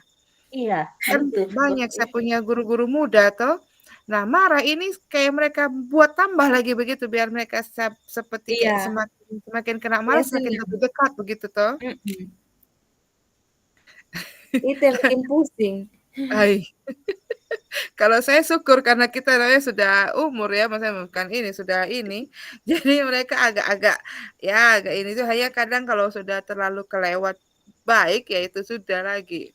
Iya, kan betul banyak betul. saya punya guru-guru muda toh. Nah, marah ini kayak mereka buat tambah lagi begitu biar mereka seperti kayak Iya, semakin semakin kena dia marah semakin senang, lebih dekat begitu toh. mhm, itu yang bikin pusing. Ai, kalau saya syukur karena kita namanya sudah umur ya, maksudnya bukan ini, sudah ini, jadi mereka agak-agak ya agak ini tuh hanya kadang kalau sudah terlalu kelewat baik ya itu sudah lagi.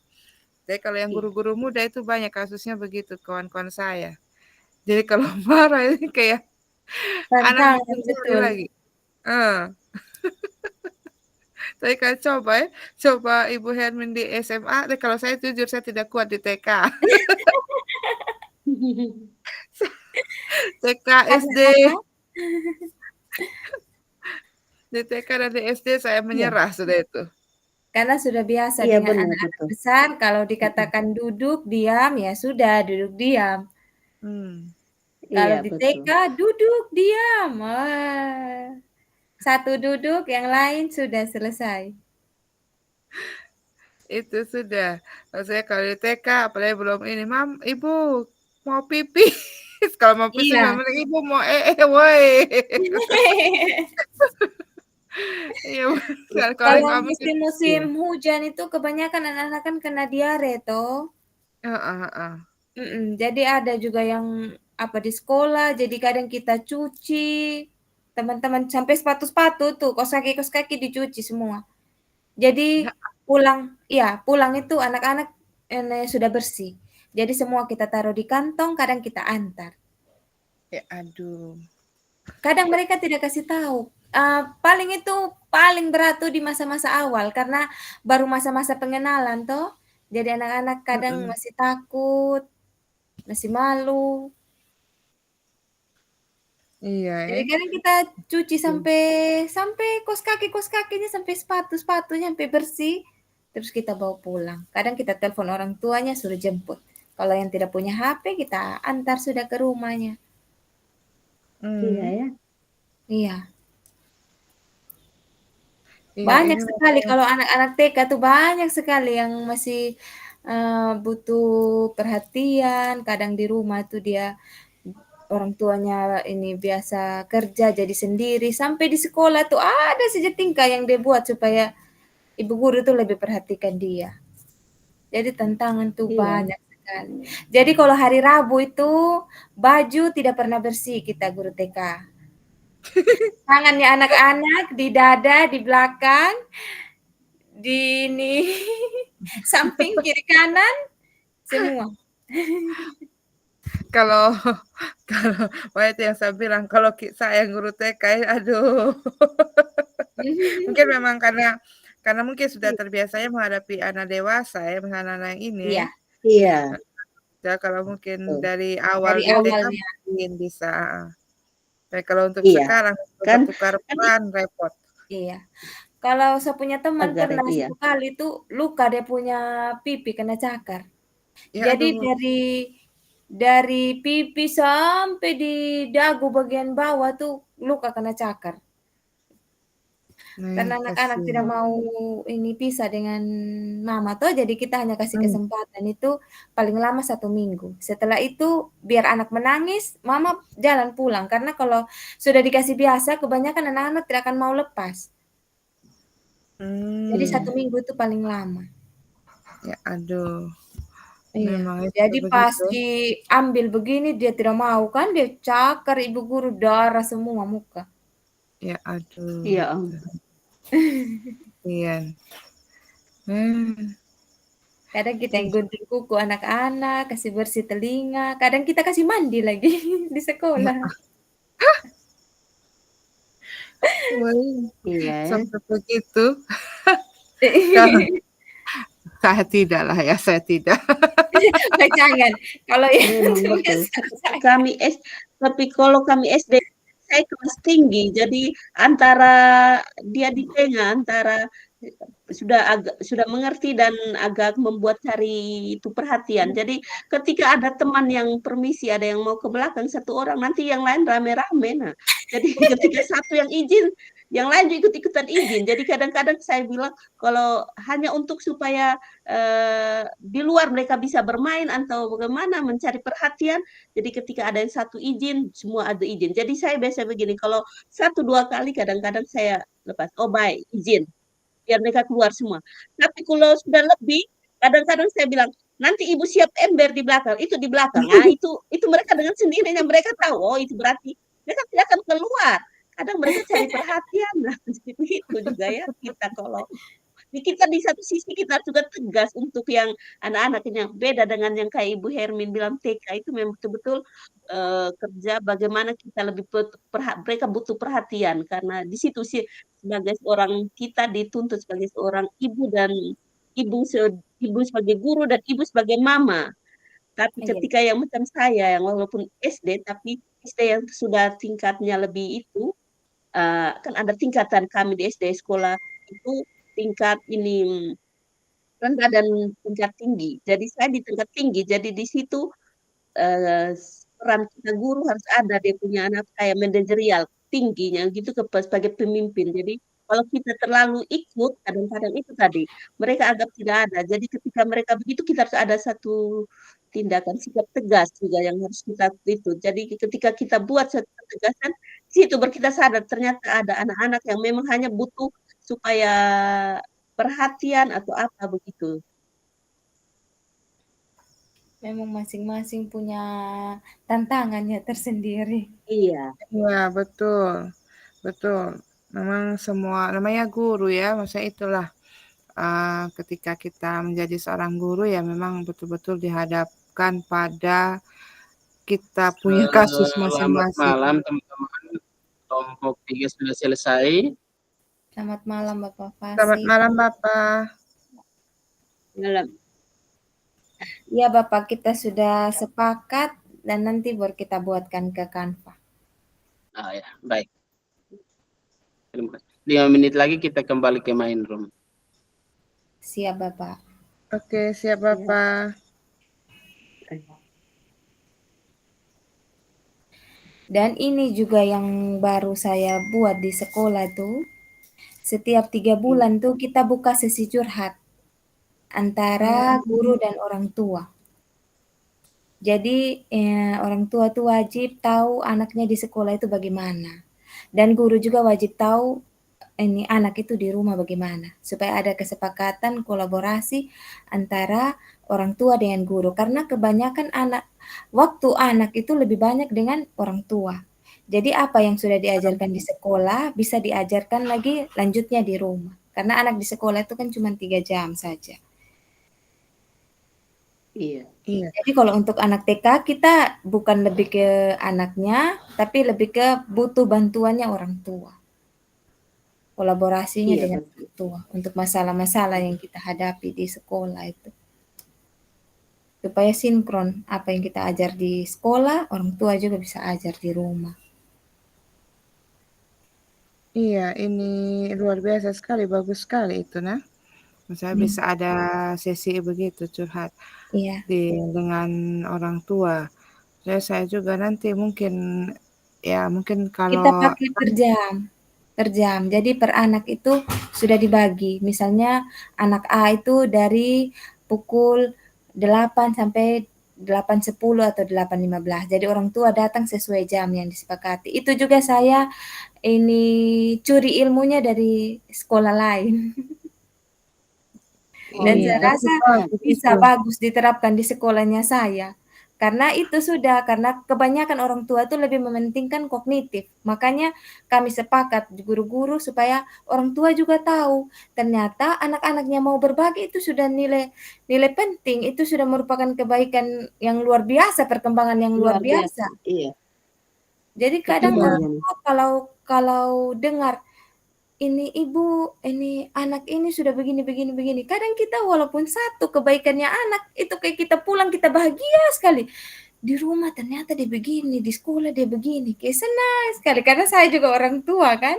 Tapi kalau yang Iya. guru-guru muda itu banyak kasusnya begitu kawan-kawan saya. Jadi kalau marah ini kayak anak Tantangan, bikin sorry betul. lagi. Heeh. Tapi kan coba ya, coba Ibu Hermin di SMA deh kalau saya jujur saya tidak kuat di TK. TK, SD, Karena apa? di TK dan di SD saya Iya, menyerah sudah itu. Karena sudah biasa iya dengan benar anak-anak betul. besar kalau Mhm. dikatakan duduk, diam, ya sudah duduk, diam. Hmm. Kalau Iya di TK, betul. duduk, diam, satu duduk, yang lain sudah selesai. Itu sudah. Kalau saya kalau di TK apalagi belum ini, Ibu mau pipis." Kalau mau pipis Iya. memang, "Ibu mau woi." Iya, Iya. kalau Kalau kami sih musim-musim Iya. hujan itu kebanyakan anak-anak kan kena diare toh. heeh heeh. Jadi ada juga yang apa di sekolah, jadi kadang kita cuci, teman-teman sampai sepatu-sepatu tuh, kaos kaki dicuci semua. Jadi Ya pulang itu anak-anak sudah bersih. Jadi semua kita taruh di kantong, kadang kita antar. ya aduh. Kadang mereka tidak kasih tahu. Paling itu paling berat tuh di masa-masa awal karena baru masa-masa pengenalan toh. Jadi anak-anak kadang Mhm. masih takut, masih malu. Iya Jadi ya. kadang kita cuci Iya. sampai sampai kaos kakinya, sampai sepatunya sampai bersih, terus kita bawa pulang. Kadang kita telepon orang tuanya suruh jemput. Kalau yang tidak punya HP kita antar sudah ke rumahnya. Iya Mmm. ya. Iya, Iya banyak ini sekali memang kalau anak-anak TK tuh banyak sekali yang masih, butuh perhatian, kadang di rumah tuh dia orang tuanya ini biasa kerja jadi sendiri, sampai di sekolah tuh ada saja tingkah yang dia buat supaya ibu guru tuh lebih perhatikan dia. Jadi tantangan tuh Iya. banyak sekali. Jadi kalau hari Rabu itu baju tidak pernah bersih kita guru TK. Tangannya anak-anak di dada, di belakang, di ini samping, kiri, kanan, semua. kalau kalau wah itu yang saya bilang kalau saya yang guru TK aduh. Mungkin memang karena mungkin sudah I terbiasanya menghadapi anak dewasa ya, misalnya anak yang ini ya. Iya, iya, Ya kalau mungkin betul. dari awal dari di TK awalnya, mungkin bisa, heeh. Tapi kalau untuk Iya, sekarang kan bertukar kan peran repot. iya. Kalau saya punya teman agak pernah iya. satu kali tuh luka dia punya pipi kena cakar. Ya Jadi aduh, dari pipi sampai di dagu bagian bawah tuh luka kena cakar. nih Karena anak-anak tidak kasihan. mau ini pisah dengan mama toh, jadi kita hanya kasih Mmm, kesempatan itu paling lama 1 minggu. Setelah itu biar anak menangis, mama jalan pulang. Karena kalau sudah dikasih biasa, kebanyakan anak-anak tidak akan mau lepas. Jadi Mmm, satu iya. minggu itu paling lama. ya aduh, Iya. memang itu Jadi pas begitu. diambil begini dia tidak mau kan, dia cakar ibu guru, darah semua muka. Ya aduh, Iya, kasihan. Mmm, Kadang kita yang ih, gunting kuku anak-anak, kasih bersih telinga, kadang kita kasih mandi lagi di sekolah. ya wih, iya ya. sampai begitu. Kalau saya tidak lah ya, saya tidak. Oh, jangan, kalau yang Memang itu betul. biasa saya. Kami S tapi kalau kami SD, saya kelas tinggi, jadi antara dia di tengah, antara sudah mengerti dan agak membuat cari itu perhatian. Jadi ketika ada teman yang permisi, ada yang mau ke belakang satu orang, nanti yang lain rame-rame. Nah, jadi ketika satu yang izin, yang lain juga ikut-ikutan izin. Jadi kadang-kadang saya bilang kalau hanya untuk supaya di luar mereka bisa bermain atau bagaimana mencari perhatian. Jadi ketika ada yang satu izin, semua ada izin. Jadi saya biasa begini, kalau satu dua kali kadang-kadang saya lepas, oh baik, izin biar mereka keluar semua. Tapi kalau sudah lebih, kadang-kadang saya bilang, nanti ibu siap ember di belakang, itu di belakang. Nah, itu mereka dengan sendirinya mereka tahu, oh itu berarti mereka tidak akan keluar. Kadang mereka cari perhatian, nah itu juga ya kita kalau kita di satu sisi kita juga tegas untuk yang anak-anak yang beda dengan yang kayak Ibu Hermin bilang TK itu memang betul-betul kerja bagaimana kita lebih mereka butuh perhatian karena di situ sih sebagai seorang kita dituntut sebagai seorang ibu dan ibu ibu sebagai guru dan ibu sebagai mama. Tapi Iya, ketika yang macam saya yang walaupun SD tapi SD yang sudah tingkatnya lebih itu kan ada tingkatan kami di SD sekolah itu tingkat ini rendah dan tingkat tinggi. Jadi saya di tingkat tinggi. Jadi di situ eh, peran kita guru harus ada dia punya anak kayak manajerial tingginya gitu sebagai pemimpin. Jadi kalau kita terlalu ikut kadang-kadang itu tadi mereka anggap tidak ada. Jadi ketika mereka begitu kita harus ada satu tindakan sikap tegas juga yang harus kita itu. Jadi ketika kita buat satu ketegasan, di situ baru kita sadar ternyata ada anak-anak yang memang hanya butuh supaya perhatian atau apa begitu. memang masing-masing punya tantangannya tersendiri. Iya, Iya, betul. Betul. Memang semua namanya guru ya, maksudnya itulah ketika kita menjadi seorang guru ya memang betul-betul dihadapkan pada kita punya kasus Selamat masing-masing. malam teman-teman. Kelompok 3 sudah selesai. Selamat malam Bapak Selamat Fasih. malam Bapak. malam. Ya Bapak, kita sudah sepakat dan nanti baru kita buatkan ke Canva. Ya, baik. Terima kasih. 5 menit lagi kita kembali ke main room. Siap Bapak. Oke, siap Bapak. Dan ini juga yang baru saya buat di sekolah tuh. Setiap 3 bulan tuh kita buka sesi curhat antara guru dan orang tua. Jadi orang tua tuh wajib tahu anaknya di sekolah itu bagaimana. Dan guru juga wajib tahu ini anak itu di rumah bagaimana. Supaya ada kesepakatan kolaborasi antara orang tua dengan guru. Karena kebanyakan waktu anak itu lebih banyak dengan orang tua. Jadi apa yang sudah diajarkan di sekolah bisa diajarkan lagi lanjutnya di rumah. Karena anak di sekolah itu kan cuma 3 jam saja. Iya. Iya. Jadi kalau untuk anak TK kita bukan lebih ke anaknya, tapi lebih ke butuh bantuannya orang tua. Kolaborasinya Iya, dengan orang tua untuk masalah-masalah yang kita hadapi di sekolah itu. Supaya sinkron apa yang kita ajar di sekolah, orang tua juga bisa ajar di rumah. Iya, ini luar biasa sekali, bagus sekali itu nah. Misalnya bisa ada sesi begitu curhat Iya. dengan orang tua. Saya juga nanti mungkin Kita kalau pakai per jam. Jadi per anak itu sudah dibagi. Misalnya anak A itu dari pukul 8 sampai 8.10 atau 8.15. Jadi orang tua datang sesuai jam yang disepakati. Itu juga saya ini curi ilmunya dari sekolah lain. Dan iya, saya rasa bagus bisa itu. bagus diterapkan di sekolahnya saya. Karena itu sudah, karena kebanyakan orang tua itu lebih mementingkan kognitif. Makanya kami sepakat guru-guru supaya orang tua juga tahu ternyata anak-anaknya mau berbagi itu sudah nilai penting, itu sudah merupakan kebaikan yang luar biasa, perkembangan yang luar luar biasa. biasa. Iya, Jadi kadang betul. orang tua kalau dengar ini ibu, ini anak ini sudah begini, kadang kita walaupun satu kebaikannya anak, itu kayak kita pulang kita bahagia sekali. Di rumah ternyata dia begini, di sekolah dia begini, kayak senang sekali. Karena saya juga orang tua kan.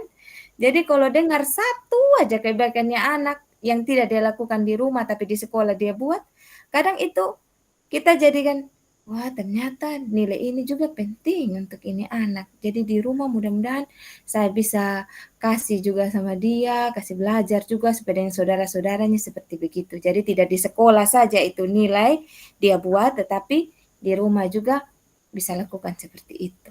Jadi kalau dengar satu aja kebaikannya anak, yang tidak dia lakukan di rumah tapi di sekolah dia buat, kadang itu kita jadikan, wah ternyata nilai ini juga penting untuk ini anak. Jadi di rumah mudah-mudahan saya bisa kasih juga sama dia, kasih belajar juga supaya dengan saudara-saudaranya seperti begitu. Jadi tidak di sekolah saja itu nilai dia buat, tetapi di rumah juga bisa lakukan seperti itu.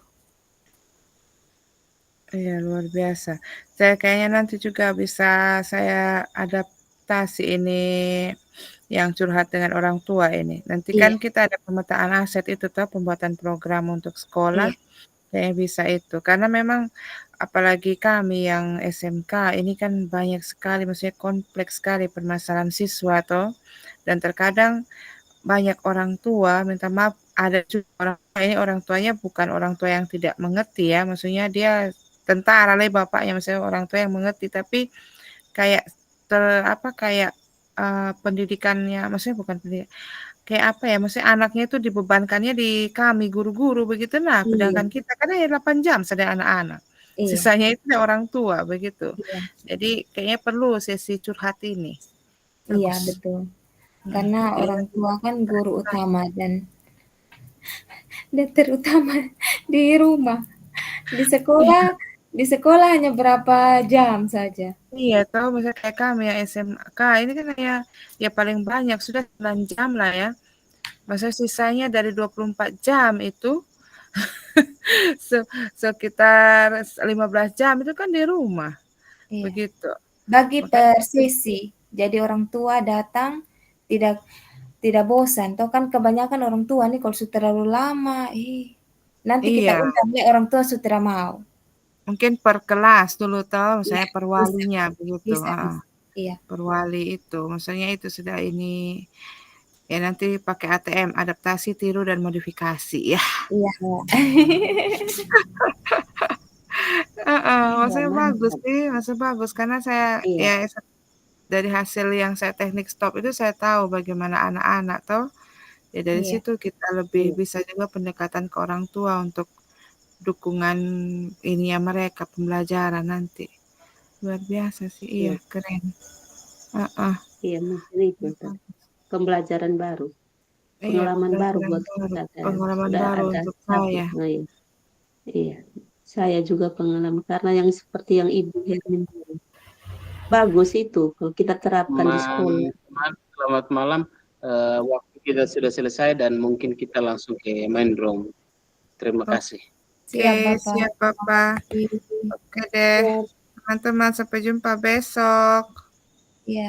Iya, luar biasa. Saya kayaknya nanti juga bisa saya adaptasi ini yang curhat dengan orang tua ini. Nanti Iya, kan kita ada pemetaan aset itu toh, pembuatan program untuk sekolah, iya, kayaknya bisa itu. Karena memang apalagi kami yang SMK ini kan banyak sekali, maksudnya kompleks sekali permasalahan siswa toh. Dan terkadang banyak orang tua minta maaf, ada juga orang tua ini orang tuanya bukan orang tua yang tidak mengerti ya, maksudnya dia tentara lah bapaknya, maksudnya orang tua yang mengerti, tapi kayak kayak pendidikannya, maksudnya bukan pendidikan, kayak apa ya, maksudnya anaknya itu dibebankannya di kami guru-guru begitu. Nah, Iya, sedangkan kita kan ya 8 jam sedang anak-anak. iya, Sisanya itu ya orang tua begitu. iya, Jadi kayaknya perlu sesi curhat ini. iya Bagus. betul. Karena Jadi orang nanti tua kan kita guru curhat. utama dan terutama di rumah. Di sekolah hanya berapa jam saja. Iya, tahu misalnya kayak kami yang SMK ini kan ya paling banyak sudah 9 jam lah ya. Masa sisanya dari 24 jam itu se sekitar 15 jam itu kan di rumah, Iya. begitu. Bagi Makanya per sesi. Jadi orang tua datang tidak tidak bosan. Toh kan kebanyakan orang tua nih kalau sudah terlalu lama, nanti kita iya, undang ya orang tua sudah mau. mungkin per kelas dulu toh, Iya, misalnya per bisa, walinya begitu, bisa, heeh, bisa. Iya, per wali itu. Maksudnya itu sudah ini, ya nanti pakai ATM, adaptasi, tiru, dan modifikasi ya. iya. Heeh, iya, maksudnya bagus mantap. sih, maksudnya bagus karena saya Iya, ya dari hasil yang saya teknik stop itu saya tahu bagaimana anak-anak toh. Ya dari Iya, situ kita lebih iya, bisa juga pendekatan ke orang tua untuk dukungan ini ya mereka pembelajaran nanti. Luar biasa sih, iya iya, keren. Heeh. iya, mungkin itu tuh. Pembelajaran baru, Iya pengalaman baru pembelajaran buat baru, kita kan. pengalaman Sudah baru ada untuk satu, saya. oh iya, iya. Saya juga pengalaman karena yang seperti yang Ibu Hermin bilang, bagus itu kalau kita terapkan di sekolah. Teman-teman, selamat malam. Waktu kita sudah selesai dan mungkin kita langsung ke main room. Terima kasih. Oke, siap Bapak. siap Bapak. Oke deh, Ya, teman-teman sampai jumpa besok. Iya.